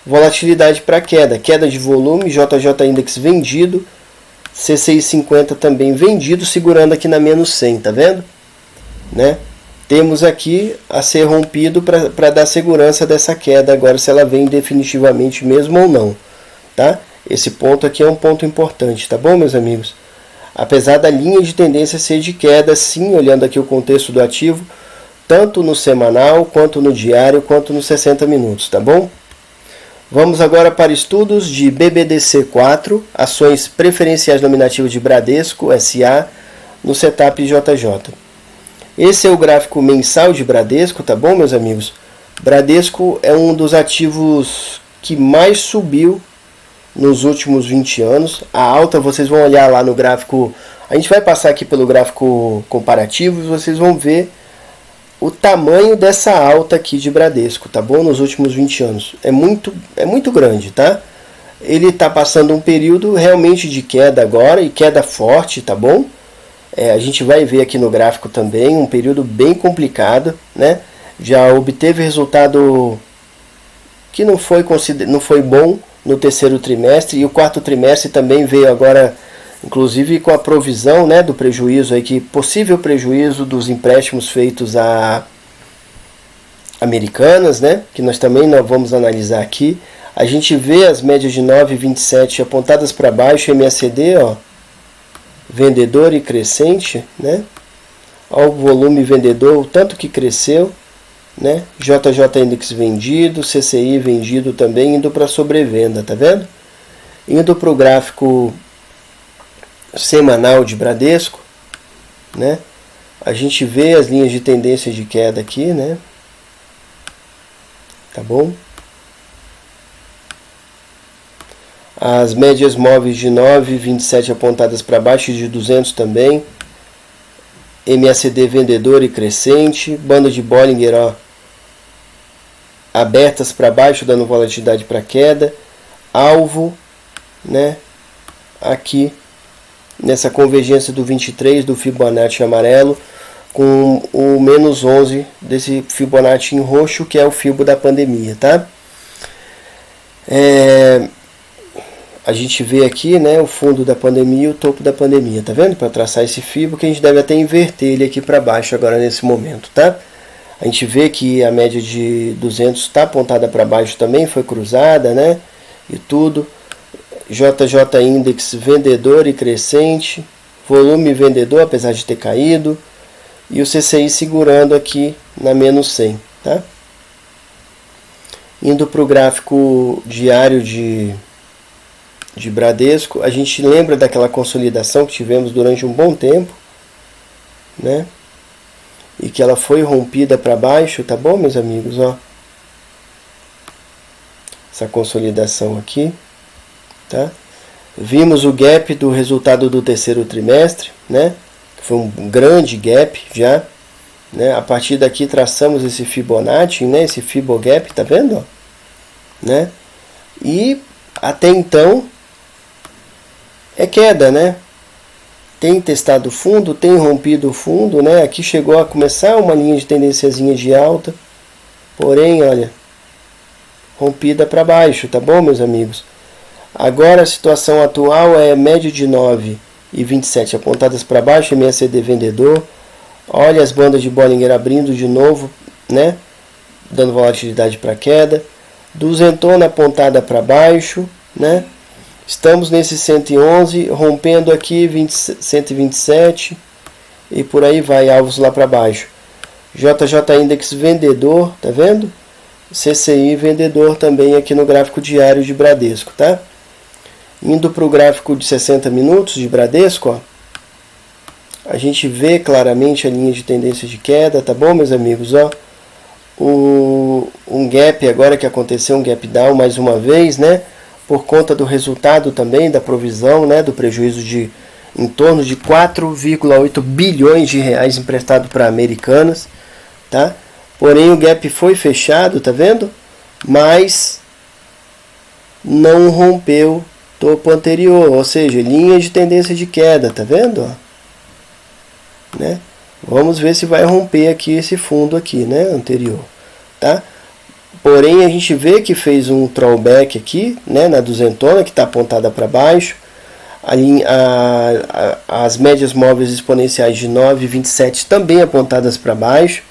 volatilidade para queda. Queda de volume, JJ Index vendido, C650 também vendido, segurando aqui na menos 100, tá vendo? Né? Temos aqui a ser rompido para dar segurança dessa queda agora, se ela vem definitivamente mesmo ou não, tá? Esse ponto aqui é um ponto importante, tá bom, meus amigos? Apesar da linha de tendência ser de queda, sim, olhando aqui o contexto do ativo, tanto no semanal, quanto no diário, quanto nos 60 minutos, tá bom? Vamos agora para estudos de BBDC4, ações preferenciais nominativas de Bradesco SA, no setup JJ. Esse é o gráfico mensal de Bradesco, tá bom, meus amigos? Bradesco é um dos ativos que mais subiu nos últimos 20 anos. A alta, vocês vão olhar lá no gráfico, a gente vai passar aqui pelo gráfico comparativo e vocês vão ver o tamanho dessa alta aqui de Bradesco, tá bom? Nos últimos 20 anos. É muito grande, tá? Ele está passando um período realmente de queda agora, e queda forte, tá bom? A gente vai ver aqui no gráfico também um período bem complicado, né? Já obteve resultado que não foi bom no terceiro trimestre, e o quarto trimestre também veio agora, inclusive com a provisão, né, do prejuízo, aí, que possível prejuízo dos empréstimos feitos a Americanas, né, que nós também não vamos analisar aqui. A gente vê as médias de 9,27 apontadas para baixo, MACD, ó, vendedor e crescente, né? Olha o volume vendedor, o tanto que cresceu, né? JJ Index vendido, CCI vendido também, indo para sobrevenda, tá vendo? Indo para o gráfico semanal de Bradesco, né? A gente vê as linhas de tendência de queda aqui, né? Tá bom? As médias móveis de 9,27 apontadas para baixo, e de 200 também. MACD vendedor e crescente. Banda de Bollinger, ó, abertas para baixo, dando volatilidade para queda. Alvo, né? Aqui, nessa convergência do 23 do Fibonacci amarelo, com o menos 11 desse Fibonacci em roxo, que é o Fibo da pandemia, tá? A gente vê aqui, né, o fundo da pandemia e o topo da pandemia, tá vendo? Para traçar esse Fibo, que a gente deve até inverter ele aqui para baixo agora nesse momento, tá? A A gente vê que a média de 200 está apontada para baixo também, foi cruzada, né? e tudo. JJ Index vendedor e crescente, volume vendedor apesar de ter caído, e o CCI segurando aqui na menos 100, tá? Indo para o gráfico diário de Bradesco, a gente lembra daquela consolidação que tivemos durante um bom tempo, né? E que ela foi rompida para baixo, tá bom, meus amigos? Ó, essa consolidação aqui, tá? Vimos o gap do resultado do terceiro trimestre, né? Foi um grande gap já, né? A partir daqui traçamos esse Fibonacci, né? Esse Fibogap, tá vendo? Ó, né? E até então é queda, né? Tem testado o fundo, tem rompido o fundo, né? Aqui chegou a começar uma linha de tendênciazinha de alta, porém, olha, rompida para baixo, tá bom, meus amigos? Agora a situação atual é médio de 9,27 apontadas para baixo, MACD vendedor. Olha as bandas de Bollinger abrindo de novo, né? Dando volatilidade para queda. Duzentona apontada para baixo, né? Estamos nesse 111, rompendo aqui 127 e por aí vai, alvos lá para baixo. JJ Index vendedor, tá vendo? CCI vendedor também aqui no gráfico diário de Bradesco, tá? Indo para o gráfico de 60 minutos de Bradesco, ó, a gente vê claramente a linha de tendência de queda, tá bom, meus amigos? Ó, um gap agora que aconteceu, um gap down mais uma vez, né? Por conta do resultado também da provisão, né, do prejuízo de em torno de 4,8 bilhões de reais emprestado para Americanas, tá? Porém o gap foi fechado, tá vendo? Mas não rompeu topo anterior, ou seja, linha de tendência de queda, tá vendo? Ó, né? Vamos ver se vai romper aqui esse fundo aqui, né, anterior, tá? Porém, a gente vê que fez um throwback aqui, né, na duzentona, que está apontada para baixo. As médias móveis exponenciais de 9,27 também apontadas para baixo,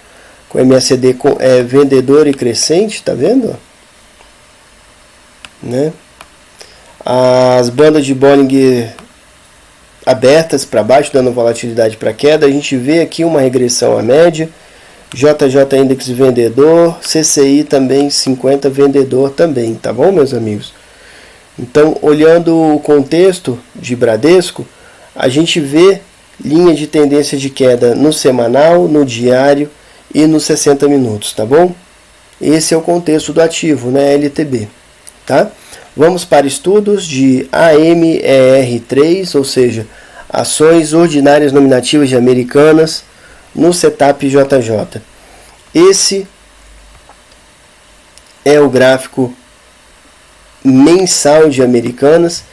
com MACD vendedor e crescente, tá vendo? Né? As bandas de Bollinger abertas para baixo, dando volatilidade para queda. A gente vê aqui uma regressão à média. JJ Index vendedor, CCI também 50 vendedor também, tá bom, meus amigos? Então, olhando o contexto de Bradesco, a gente vê linha de tendência de queda no semanal, no diário e nos 60 minutos, tá bom? Esse é o contexto do ativo, né, LTB, tá? Vamos para estudos de AMER3, ou seja, ações ordinárias nominativas de Americanas, no setup JJ. Esse é o gráfico mensal de Americanas.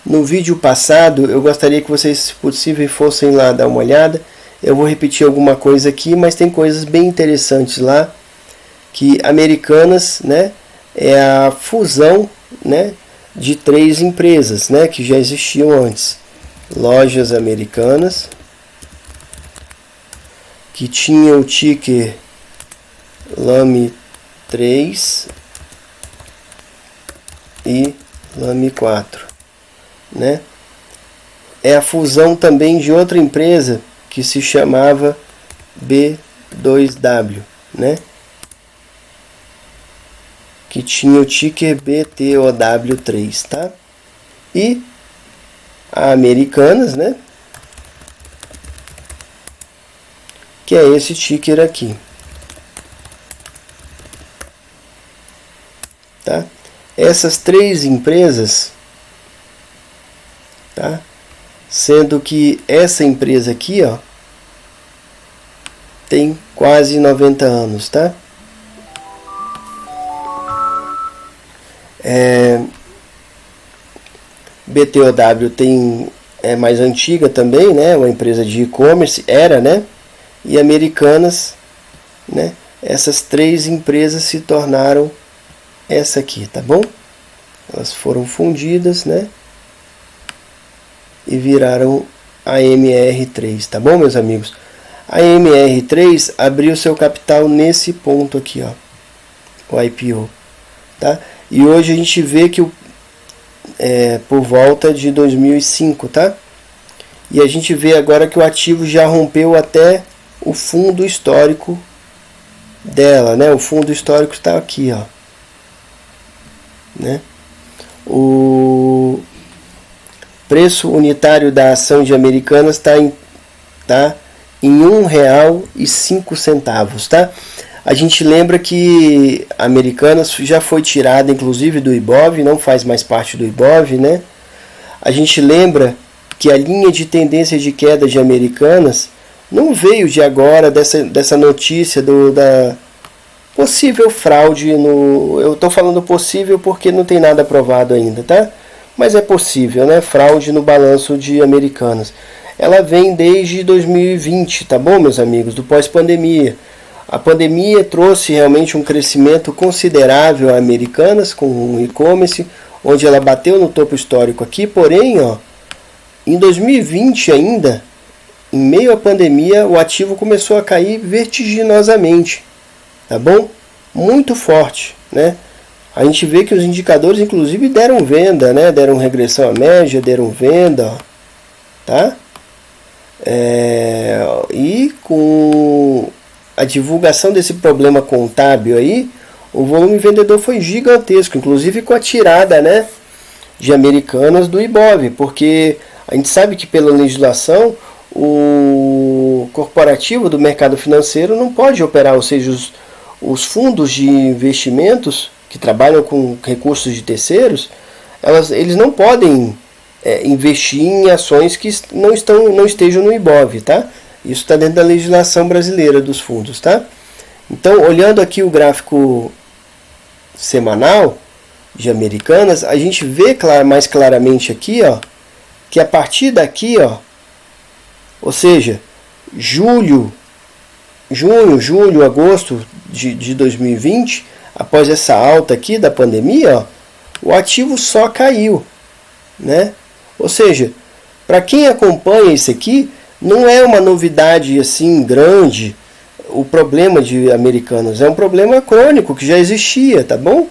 No vídeo passado eu gostaria que vocês, se possível, fossem lá dar uma olhada. Eu vou repetir alguma coisa aqui, mas tem coisas bem interessantes lá, que Americanas, né, é a fusão, né, de 3 empresas, né, que já existiam antes. Lojas Americanas, que tinha o ticker LAME3 e LAME4, né? É a fusão também de outra empresa que se chamava B2W, né? Que tinha o ticker BTOW3, tá? E a Americanas, né? Que é esse ticker aqui, tá? Essas 3 empresas, tá? Sendo que essa empresa aqui, ó, tem quase 90 anos, tá? BTOW é mais antiga também, né? Uma empresa de e-commerce, era, né? E Americanas, né? Essas 3 empresas se tornaram essa aqui, tá bom? Elas foram fundidas, né? E viraram a MR3, tá bom, meus amigos? A MR3 abriu seu capital nesse ponto aqui, ó, o IPO, tá? E hoje a gente vê que por volta de 2005, tá? E a gente vê agora que o ativo já rompeu até o fundo histórico dela, né? O fundo histórico está aqui, ó, né? O preço unitário da ação de Americanas está em R$1,05, tá? A gente lembra que a Americanas já foi tirada inclusive do Ibov, não faz mais parte do Ibov, né? A gente lembra que a linha de tendência de queda de Americanas não veio de agora, dessa notícia da possível fraude no... Eu estou falando possível porque não tem nada provado ainda, tá? Mas é possível, né? Fraude no balanço de Americanas. Ela vem desde 2020, tá bom, meus amigos? Do pós-pandemia. A pandemia trouxe realmente um crescimento considerável a Americanas com o e-commerce, onde ela bateu no topo histórico aqui, porém, ó, em 2020 ainda, em meio à pandemia, o ativo começou a cair vertiginosamente, tá bom? Muito forte, né? A gente vê que os indicadores, inclusive, deram venda, né? Deram regressão à média, deram venda, ó, tá? E com a divulgação desse problema contábil aí, o volume vendedor foi gigantesco, inclusive com a tirada, né, de Americanas do Ibov, porque a gente sabe que pela legislação o corporativo do mercado financeiro não pode operar, ou seja, os fundos de investimentos que trabalham com recursos de terceiros, eles não podem investir em ações que não estejam no Ibov, tá? Isso está dentro da legislação brasileira dos fundos, tá? Então, olhando aqui o gráfico semanal de Americanas, a gente vê mais claramente aqui, ó, que a partir daqui, ó, ou seja, junho, julho, agosto de 2020, após essa alta aqui da pandemia, ó, o ativo só caiu, né? Ou seja, para quem acompanha isso aqui, não é uma novidade assim grande o problema de Americanas, é um problema crônico que já existia, tá bom?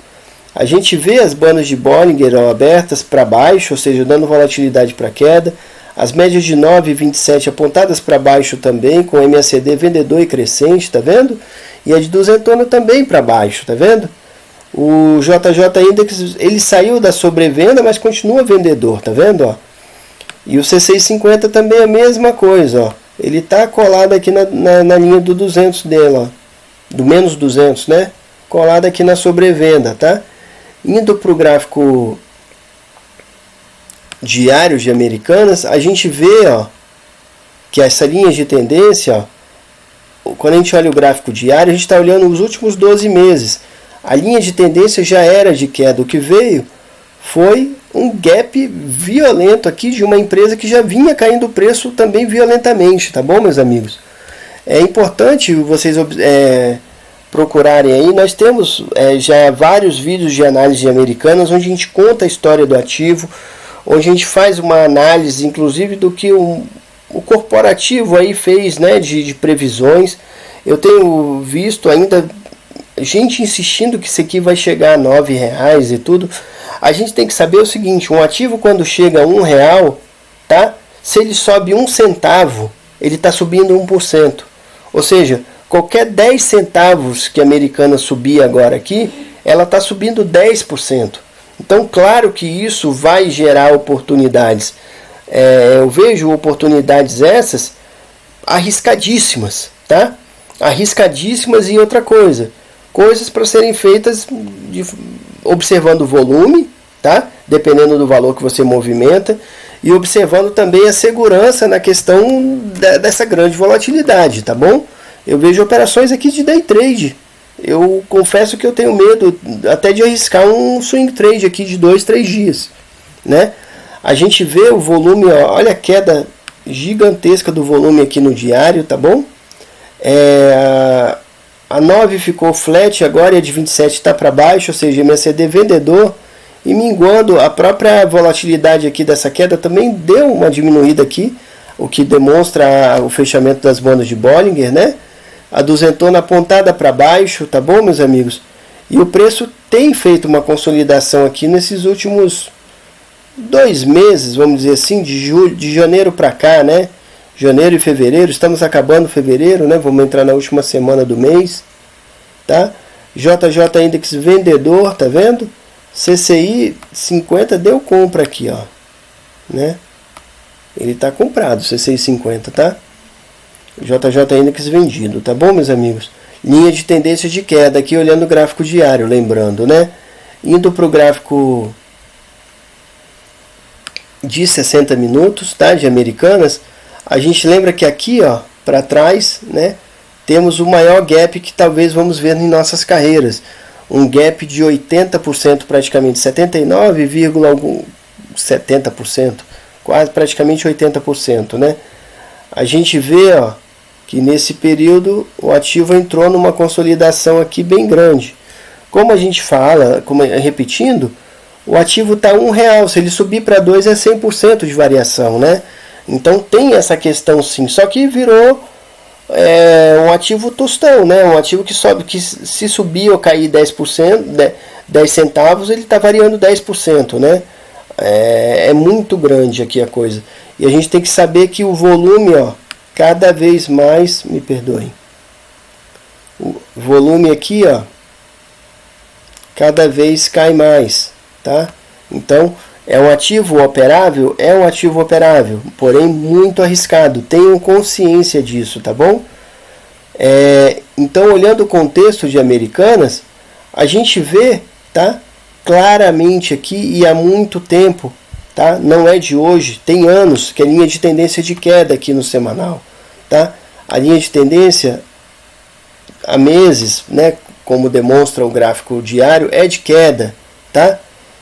A gente vê as bandas de Bollinger abertas para baixo, ou seja, dando volatilidade para queda, as médias de 9 e 27 apontadas para baixo também, com MACD vendedor e crescente, tá vendo? E a de duzentona também para baixo, tá vendo? O JJ Index, ele saiu da sobrevenda, mas continua vendedor, tá vendo, ó? E o C650 também é a mesma coisa, ó. Ele está colado aqui na linha do 200 dele, ó. Do menos 200, né? Colado aqui na sobrevenda, tá? Indo para o gráfico diário de Americanas, a gente vê, ó, que essa linha de tendência, ó, quando a gente olha o gráfico diário, a gente está olhando os últimos 12 meses. A linha de tendência já era de queda. O que veio foi um gap violento aqui de uma empresa que já vinha caindo o preço também violentamente, tá bom, meus amigos? É importante vocês procurarem aí. Nós temos já vários vídeos de análise de Americanas, onde a gente conta a história do ativo, onde a gente faz uma análise, inclusive, do que o corporativo aí fez, né, de previsões. Eu tenho visto ainda gente insistindo que isso aqui vai chegar a R$9 e tudo. A gente tem que saber o seguinte: um ativo, quando chega a R$1, tá? Se ele sobe 1 centavo, ele está subindo 1%. Ou seja, qualquer 10 centavos que a Americana subir agora aqui, ela está subindo 10%. Então, claro que isso vai gerar oportunidades. Eu vejo oportunidades essas arriscadíssimas, tá? Arriscadíssimas. E outra coisa, coisas para serem feitas observando o volume, tá? Dependendo do valor que você movimenta, e observando também a segurança na questão dessa grande volatilidade, tá bom? Eu vejo operações aqui de day trade. Eu confesso que eu tenho medo até de arriscar um swing trade aqui de 2, 3 dias, né? A gente vê o volume, ó, olha a queda gigantesca do volume aqui no diário, tá bom? A 9 ficou flat agora, e a de 27 está para baixo, ou seja, MACD vendedor e minguando. A própria volatilidade aqui dessa queda também deu uma diminuída aqui, o que demonstra o fechamento das bandas de Bollinger, né? A duzentona apontada para baixo, tá bom, meus amigos? E o preço tem feito uma consolidação aqui nesses últimos 2 meses, vamos dizer assim, de janeiro para cá, né? Janeiro e fevereiro, estamos acabando fevereiro, né? Vamos entrar na última semana do mês, tá? JJ Index vendedor, tá vendo? CCI 50 deu compra aqui, ó, né? Ele tá comprado, CCI 50, tá? JJ Index vendido, tá bom, meus amigos? Linha de tendência de queda aqui, olhando o gráfico diário, lembrando, né? Indo para o gráfico de 60 minutos, tá? De Americanas, a gente lembra que aqui, ó, para trás, né? Temos o maior gap que talvez vamos ver em nossas carreiras. Um gap de 80%, praticamente 79,70%, quase praticamente 80%, né? A gente vê, ó, que nesse período o ativo entrou numa consolidação aqui bem grande. Como a gente fala, repetindo, o ativo está R$1, se ele subir para 2 é 100% de variação, né? Então tem essa questão sim, só que virou um ativo tostão, né? Um ativo que sobe, que se subir ou cair 10%, 10 centavos, ele está variando 10%, né? É muito grande aqui a coisa. E a gente tem que saber que o volume, ó, cada vez mais, me perdoem, o volume aqui, ó, cada vez cai mais, tá? Então, é um ativo operável? É um ativo operável, porém muito arriscado. Tenham consciência disso, tá bom? Então, olhando o contexto de Americanas, a gente vê, tá, claramente aqui e há muito tempo, tá? Não é de hoje, tem anos que a linha de tendência de queda aqui no semanal, tá? A linha de tendência há meses, né, como demonstra o gráfico diário, é de queda, tá?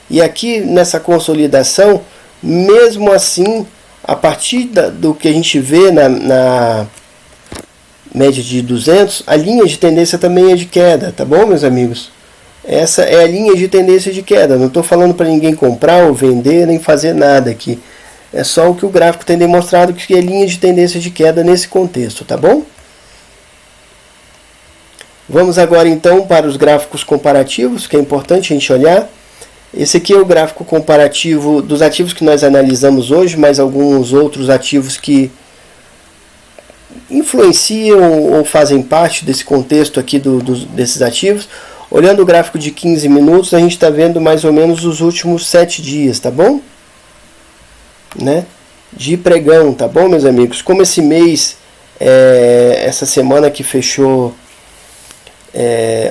E aqui nessa consolidação, mesmo assim, a partir do que a gente vê na média de 200, a linha de tendência também é de queda, tá bom, meus amigos? Essa é a linha de tendência de queda. Não estou falando para ninguém comprar ou vender, nem fazer nada aqui. É só o que o gráfico tem demonstrado, que é linha de tendência de queda nesse contexto, tá bom? Vamos agora então para os gráficos comparativos, que é importante a gente olhar. Esse aqui é o gráfico comparativo dos ativos que nós analisamos hoje, mais alguns outros ativos que influenciam ou fazem parte desse contexto aqui desses ativos. Olhando o gráfico de 15 minutos, a gente está vendo mais ou menos os últimos 7 dias, tá bom? Né? De pregão, tá bom, meus amigos? Como esse mês, essa semana que fechou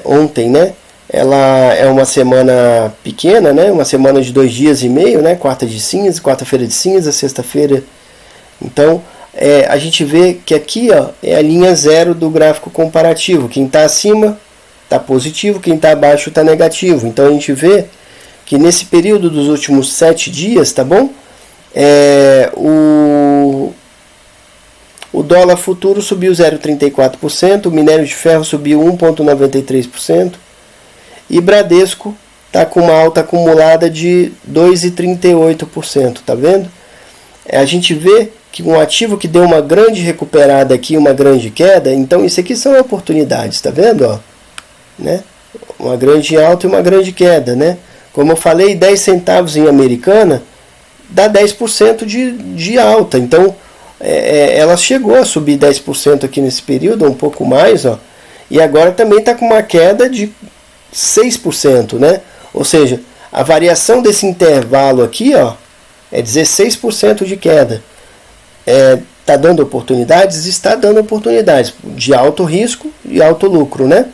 ontem, né? Ela é uma semana pequena, né? Uma semana de 2 dias e meio, né? Quarta-feira de cinza, sexta-feira. Então, a gente vê que aqui, ó, é a linha zero do gráfico comparativo. Quem está acima está positivo, quem está abaixo está negativo. Então a gente vê que nesse período dos últimos 7 dias, tá bom? O dólar futuro subiu 0,34%, o minério de ferro subiu 1,93% e Bradesco está com uma alta acumulada de 2,38%, tá vendo? A gente vê que um ativo que deu uma grande recuperada aqui, uma grande queda, então isso aqui são oportunidades, tá vendo? Ó? Né? Uma grande alta e uma grande queda, né? Como eu falei, 10 centavos em Americana dá 10% de alta. Então, ela chegou a subir 10% aqui nesse período, um pouco mais, ó, e agora também está com uma queda de 6%, né? Ou seja, a variação desse intervalo aqui, ó, é 16% de queda. Está dando oportunidades? Está dando oportunidades de alto risco e alto lucro, né?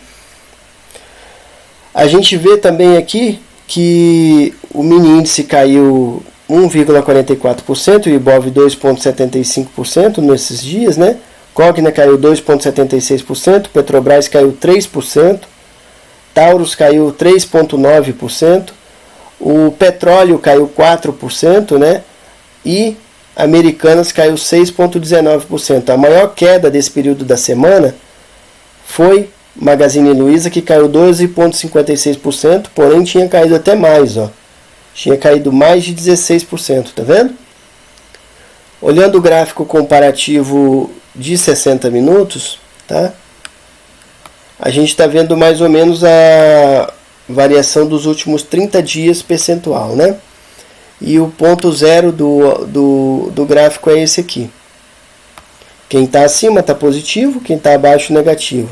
A gente vê também aqui que o mini índice caiu 1,44% e o Ibov 2,75% nesses dias, né? Cogna caiu 2,76%, Petrobras caiu 3%, Taurus caiu 3,9%, o petróleo caiu 4%, né? E Americanas caiu 6,19%. A maior queda desse período da semana foi Magazine Luiza, que caiu 12,56%, porém tinha caído até mais, ó. Tinha caído mais de 16%, tá vendo? Olhando o gráfico comparativo de 60 minutos, tá? A gente está vendo mais ou menos a variação dos últimos 30 dias percentual, né? e o ponto zero do gráfico é esse aqui. Quem está acima está positivo, quem está abaixo negativo.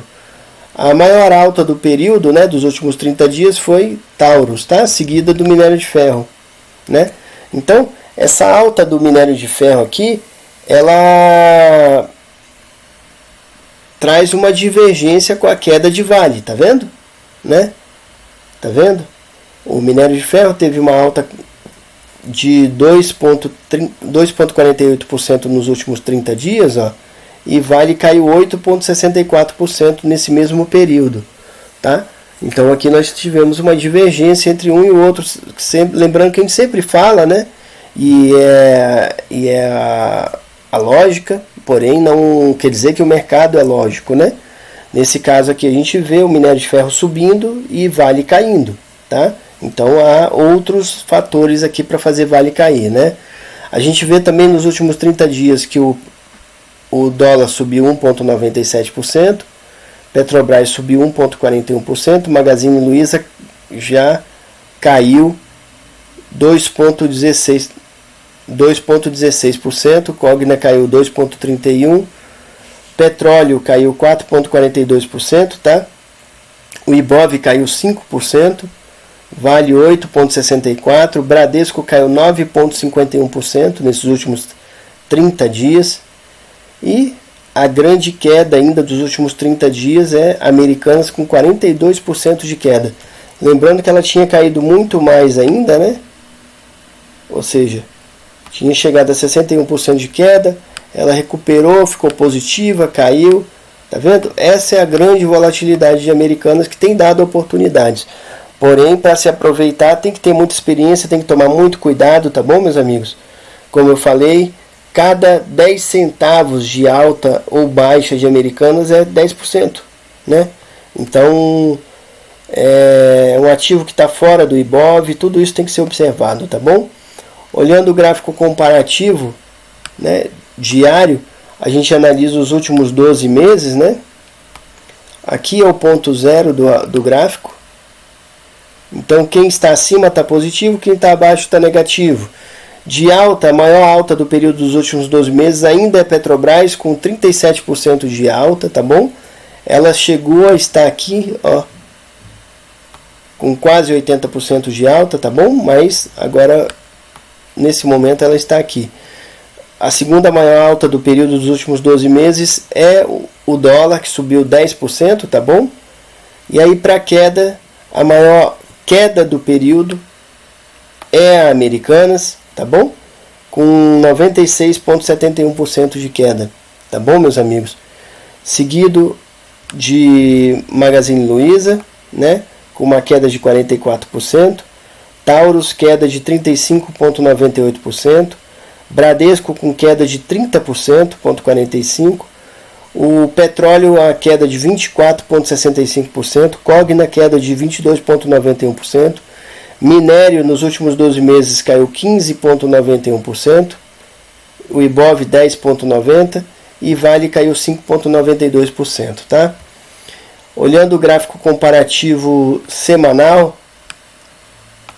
A maior alta do período, né, dos últimos 30 dias foi Taurus, tá? Seguida do minério de ferro, né? Então, essa alta do minério de ferro aqui, ela traz uma divergência com a queda de Vale, tá vendo? Né? Tá vendo? O minério de ferro teve uma alta de 2,48% nos últimos 30 dias, ó, e Vale caiu 8,64% nesse mesmo período, tá? Então aqui nós tivemos uma divergência entre um e o outro, sempre, lembrando que a gente sempre fala, né? E é a lógica, porém não quer dizer que o mercado é lógico, né? Nesse caso aqui a gente vê o minério de ferro subindo e Vale caindo, tá? Então há outros fatores aqui para fazer Vale cair, né? A gente vê também nos últimos 30 dias que o dólar subiu 1,97%, Petrobras subiu 1,41%, Magazine Luiza já caiu 2,16%, Cogna caiu 2,31%, petróleo caiu 4,42%, tá? O Ibov caiu 5%, Vale 8,64%, Bradesco caiu 9,51% nesses últimos 30 dias. E a grande queda ainda dos últimos 30 dias é Americanas com 42% de queda. Lembrando que ela tinha caído muito mais ainda, né? Ou seja, tinha chegado a 61% de queda, ela recuperou, ficou positiva, caiu. Tá vendo? Essa é a grande volatilidade de Americanas que tem dado oportunidades. Porém, para se aproveitar tem que ter muita experiência, tem que tomar muito cuidado, tá bom, meus amigos? Como eu falei, cada 10 centavos de alta ou baixa de Americanas é 10%, né? Então, é um ativo que está fora do Ibov, tudo isso tem que ser observado, tá bom? Olhando o gráfico comparativo, né, diário, a gente analisa os últimos 12 meses, né? Aqui é o ponto zero do gráfico. Então, quem está acima está positivo, quem está abaixo está negativo. De alta, a maior alta do período dos últimos 12 meses ainda é Petrobras, com 37% de alta, tá bom? Ela chegou a estar aqui, ó, com quase 80% de alta, tá bom? Mas agora, nesse momento, ela está aqui. A segunda maior alta do período dos últimos 12 meses é o dólar, que subiu 10%, tá bom? E aí, para queda, a maior queda do período é a Americanas, tá bom? Com 96,71% de queda, tá bom, meus amigos? Seguido de Magazine Luiza, né? Com uma queda de 44%, Taurus queda de 35,98%, Bradesco com queda de 30,45%, o petróleo a queda de 24,65%, Cogna queda de 22,91%, minério nos últimos 12 meses caiu 15,91%, o Ibov 10,90% e Vale caiu 5,92%, tá? Olhando o gráfico comparativo semanal,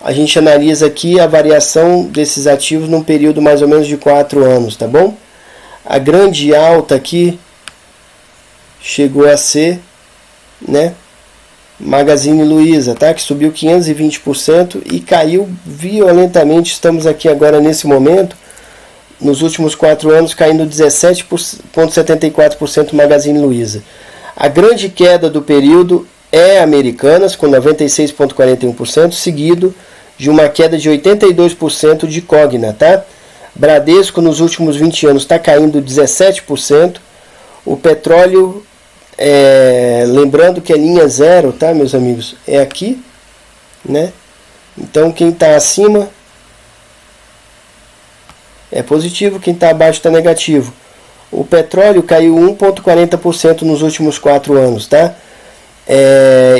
a gente analisa aqui a variação desses ativos num período mais ou menos de 4 anos, tá bom? A grande alta aqui chegou a ser, né, Magazine Luiza, tá? Que subiu 520% e caiu violentamente. Estamos aqui agora nesse momento, nos últimos 4 anos, caindo 17,74% Magazine Luiza. A grande queda do período é Americanas, com 96,41%, seguido de uma queda de 82% de Cogna, tá? Bradesco nos últimos 20 anos está caindo 17%. O petróleo, lembrando que a linha zero, tá, meus amigos, é aqui, né? Então quem está acima é positivo, quem está abaixo está negativo. O petróleo caiu 1,40% nos últimos 4 anos, tá?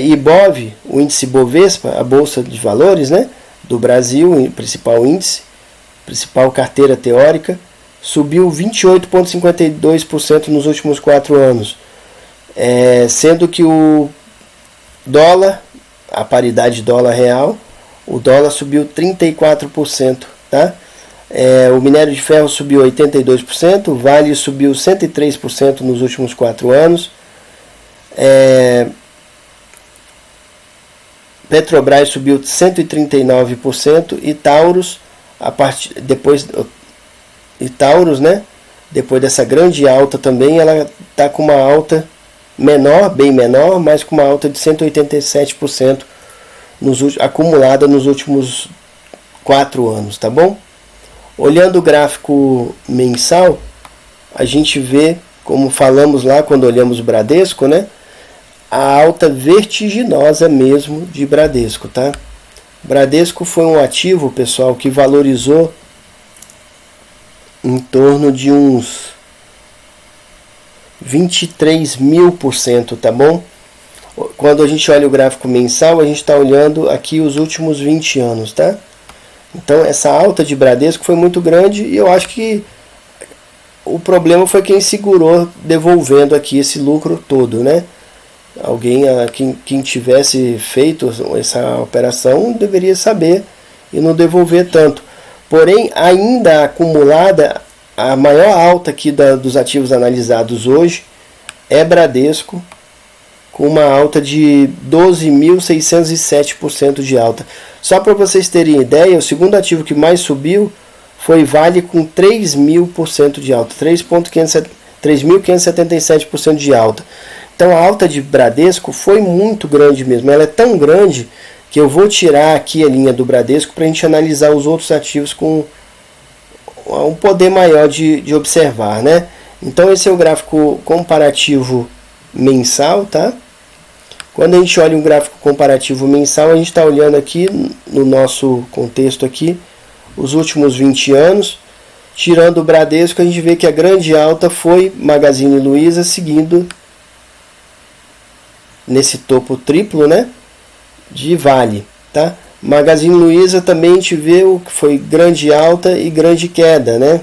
Ibov, o índice Bovespa, a bolsa de valores, né, do Brasil, o principal índice, principal carteira teórica, subiu 28,52% nos últimos 4 anos, sendo que o dólar, a paridade dólar real, o dólar subiu 34%, tá? O minério de ferro subiu 82%, o Vale subiu 103% nos últimos 4 anos. Petrobras subiu 139% e Taurus, Taurus, né? Depois dessa grande alta também, ela está com uma alta menor, bem menor, mas com uma alta de 187% acumulada nos últimos 4 anos, tá bom? Olhando o gráfico mensal, a gente vê, como falamos lá quando olhamos o Bradesco, né? A alta vertiginosa mesmo de Bradesco, tá? Bradesco foi um ativo, pessoal, que valorizou em torno de uns 23.000%, tá bom? Quando a gente olha o gráfico mensal, a gente está olhando aqui os últimos 20 anos, tá? Então essa alta de Bradesco foi muito grande e eu acho que o problema foi quem segurou devolvendo aqui esse lucro todo, né? Quem tivesse feito essa operação deveria saber e não devolver tanto. Porém, ainda acumulada, a maior alta aqui dos ativos analisados hoje é Bradesco, com uma alta de 12.607% de alta. Só para vocês terem ideia, o segundo ativo que mais subiu foi Vale, com 3.000% de alta, 3.577% de alta. Então a alta de Bradesco foi muito grande mesmo, ela é tão grande que eu vou tirar aqui a linha do Bradesco para a gente analisar os outros ativos com um poder maior de observar, né? Então esse é o gráfico comparativo mensal, tá? Quando a gente olha um gráfico comparativo mensal, a gente está olhando aqui no nosso contexto aqui os últimos 20 anos, tirando o Bradesco, a gente vê que a grande alta foi Magazine Luiza, seguindo nesse topo triplo, né, de Vale, tá? Magazine Luiza também a gente vê o que foi grande alta e grande queda, né?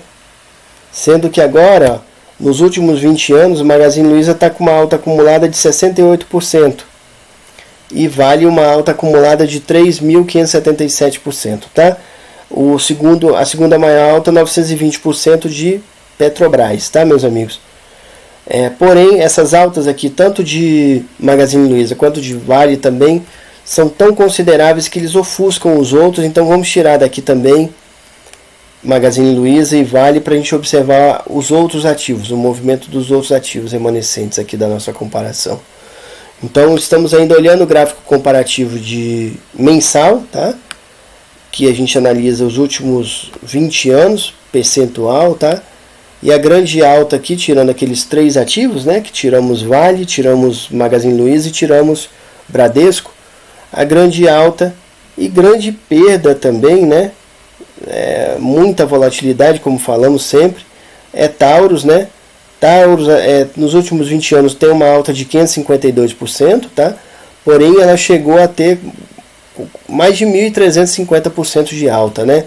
Sendo que agora, nos últimos 20 anos, o Magazine Luiza está com uma alta acumulada de 68% e Vale uma alta acumulada de 3.577%, tá? A segunda maior alta, 920% de Petrobras, tá, meus amigos? Porém, essas altas aqui, tanto de Magazine Luiza quanto de Vale também, são tão consideráveis que eles ofuscam os outros. Então vamos tirar daqui também Magazine Luiza e Vale para a gente observar os outros ativos, o movimento dos outros ativos remanescentes aqui da nossa comparação. Então estamos ainda olhando o gráfico comparativo de mensal, tá? Que a gente analisa os últimos 20 anos, percentual, tá? E a grande alta aqui, tirando aqueles 3 ativos, né, que tiramos Vale, tiramos Magazine Luiza e tiramos Bradesco, a grande alta e grande perda também, né, muita volatilidade, como falamos sempre, é Taurus, né? Taurus nos últimos 20 anos tem uma alta de 552%, tá? Porém ela chegou a ter mais de 1.350% de alta, né?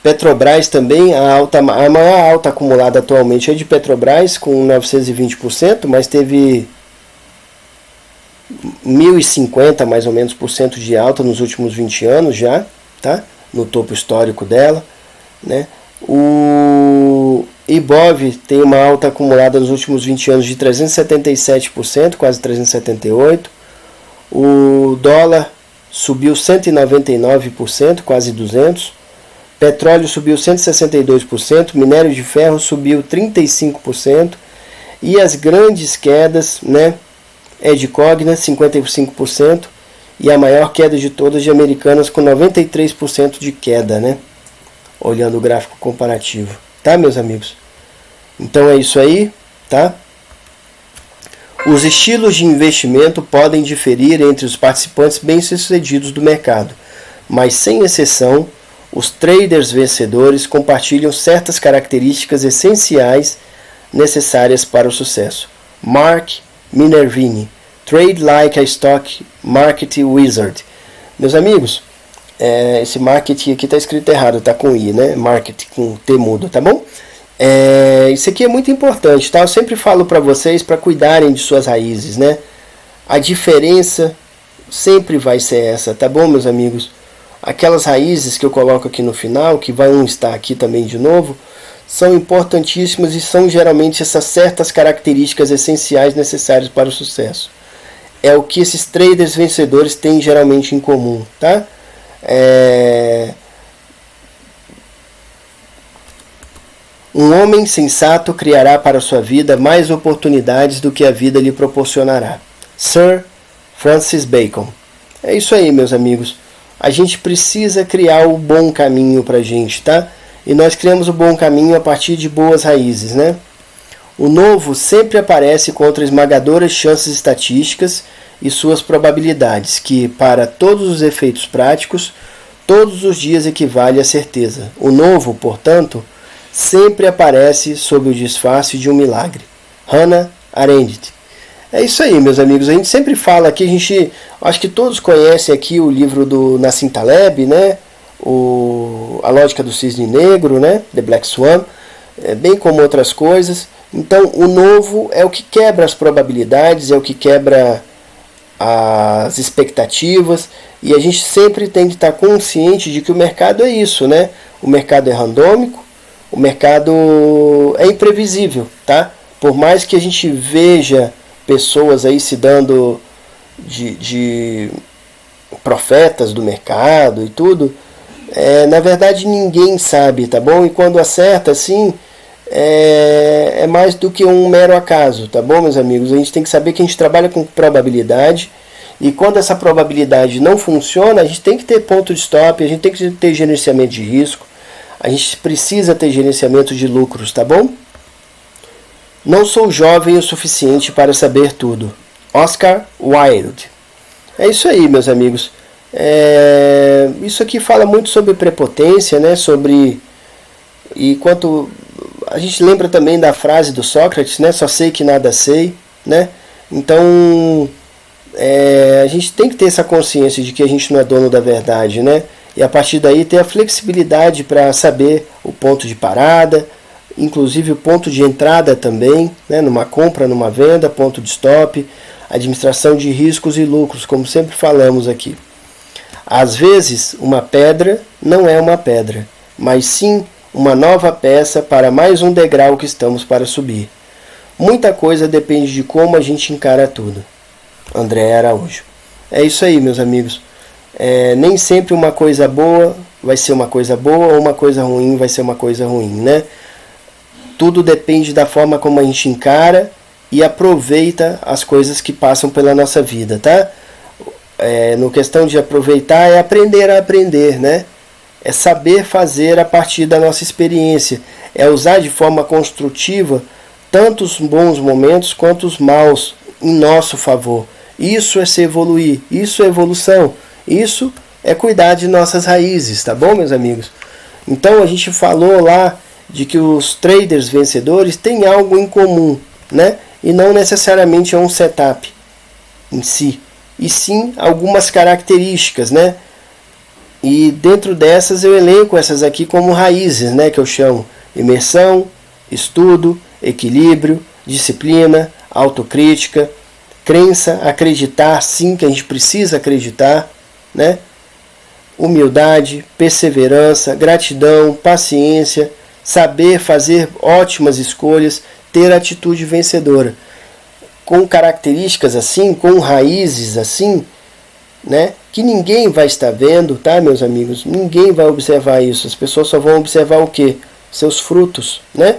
Petrobras também, a maior alta acumulada atualmente é de Petrobras, com 920%, mas teve 1.050 mais ou menos por cento de alta nos últimos 20 anos já, tá? No topo histórico dela, né? O Ibov tem uma alta acumulada nos últimos 20 anos de 377%, quase 378%. O dólar subiu 199%, quase 200%. Petróleo subiu 162%, minério de ferro subiu 35%, e as grandes quedas, né, é de Cogna, 55%, e a maior queda de todas de Americanas, com 93% de queda, né, olhando o gráfico comparativo, tá, meus amigos? Então é isso aí, tá? Os estilos de investimento podem diferir entre os participantes bem-sucedidos do mercado, mas sem exceção, os traders vencedores compartilham certas características essenciais necessárias para o sucesso. Mark Minervini, Trade Like a Stock Market Wizard. Meus amigos, esse marketing aqui está escrito errado, está com I, né? Market com T mudo, tá bom? Isso aqui é muito importante, tá? Eu sempre falo para vocês para cuidarem de suas raízes, né? A diferença sempre vai ser essa, tá bom, meus amigos? Aquelas raízes que eu coloco aqui no final, que vão estar aqui também de novo, são importantíssimas e são geralmente essas certas características essenciais necessárias para o sucesso. É o que esses traders vencedores têm geralmente em comum, tá? Um homem sensato criará para sua vida mais oportunidades do que a vida lhe proporcionará. Sir Francis Bacon. É isso aí, meus amigos. A gente precisa criar o bom caminho para a gente, tá? E nós criamos o bom caminho a partir de boas raízes, né? O novo sempre aparece contra esmagadoras chances estatísticas e suas probabilidades, que, para todos os efeitos práticos, todos os dias equivale à certeza. O novo, portanto, sempre aparece sob o disfarce de um milagre. Hannah Arendt. É isso aí, meus amigos. A gente sempre fala aqui, acho que todos conhecem aqui o livro do Nassim Taleb, né? A Lógica do Cisne Negro, né? The Black Swan, bem como outras coisas. Então, o novo é o que quebra as probabilidades, é o que quebra as expectativas, e a gente sempre tem que estar consciente de que o mercado é isso, né? O mercado é randômico, o mercado é imprevisível, tá? Por mais que a gente veja pessoas aí se dando de profetas do mercado e tudo, na verdade ninguém sabe, tá bom? E quando acerta assim, é mais do que um mero acaso, tá bom, meus amigos? A gente tem que saber que a gente trabalha com probabilidade, e quando essa probabilidade não funciona, a gente tem que ter ponto de stop, a gente tem que ter gerenciamento de risco, a gente precisa ter gerenciamento de lucros, tá bom? Não sou jovem o suficiente para saber tudo. Oscar Wilde. É isso aí, meus amigos. Isso aqui fala muito sobre prepotência, né? E quanto a gente lembra também da frase do Sócrates, né? Só sei que nada sei, né? Então a gente tem que ter essa consciência de que a gente não é dono da verdade, né? E a partir daí ter a flexibilidade para saber o ponto de parada, inclusive o ponto de entrada também, né? Numa compra, numa venda, ponto de stop, administração de riscos e lucros, como sempre falamos aqui. Às vezes, uma pedra não é uma pedra, mas sim uma nova peça para mais um degrau que estamos para subir. Muita coisa depende de como a gente encara tudo. André Araújo. É isso aí, meus amigos. Nem sempre uma coisa boa vai ser uma coisa boa, ou uma coisa ruim vai ser uma coisa ruim, né? Tudo depende da forma como a gente encara e aproveita as coisas que passam pela nossa vida, tá? No questão de aproveitar é aprender a aprender, né? É saber fazer a partir da nossa experiência, é usar de forma construtiva tanto os bons momentos quanto os maus em nosso favor. Isso é se evoluir, isso é evolução, isso é cuidar de nossas raízes, tá bom, meus amigos? Então a gente falou lá de que os traders vencedores têm algo em comum, né? E não necessariamente é um setup em si, e sim algumas características, né? E dentro dessas eu elenco essas aqui como raízes, né? Que eu chamo imersão, estudo, equilíbrio, disciplina, autocrítica, crença, acreditar sim que a gente precisa acreditar, né? Humildade, perseverança, gratidão, paciência, saber fazer ótimas escolhas, ter atitude vencedora. Com características assim, com raízes assim, né? Que ninguém vai estar vendo, tá, meus amigos? Ninguém vai observar isso. As pessoas só vão observar o quê? Seus frutos, né?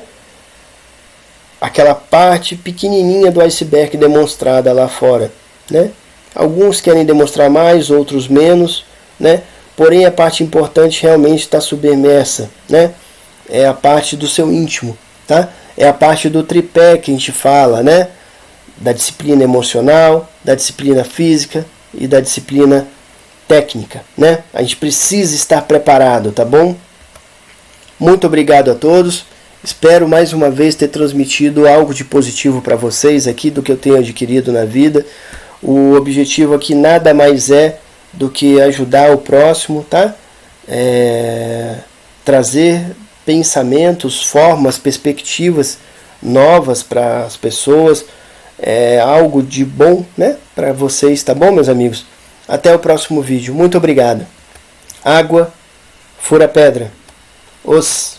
Aquela parte pequenininha do iceberg demonstrada lá fora, né? Alguns querem demonstrar mais, outros menos, né? Porém a parte importante realmente está submersa, né? É a parte do seu íntimo, tá? É a parte do tripé que a gente fala, né? Da disciplina emocional, da disciplina física e da disciplina técnica, né? A gente precisa estar preparado, tá bom? Muito obrigado a todos. Espero mais uma vez ter transmitido algo de positivo para vocês aqui do que eu tenho adquirido na vida. O objetivo aqui nada mais é do que ajudar o próximo, tá? Trazer pensamentos, formas, perspectivas novas para as pessoas, algo de bom, né, para vocês, tá bom, meus amigos? Até o próximo vídeo. Muito obrigado. Água, fura pedra. Os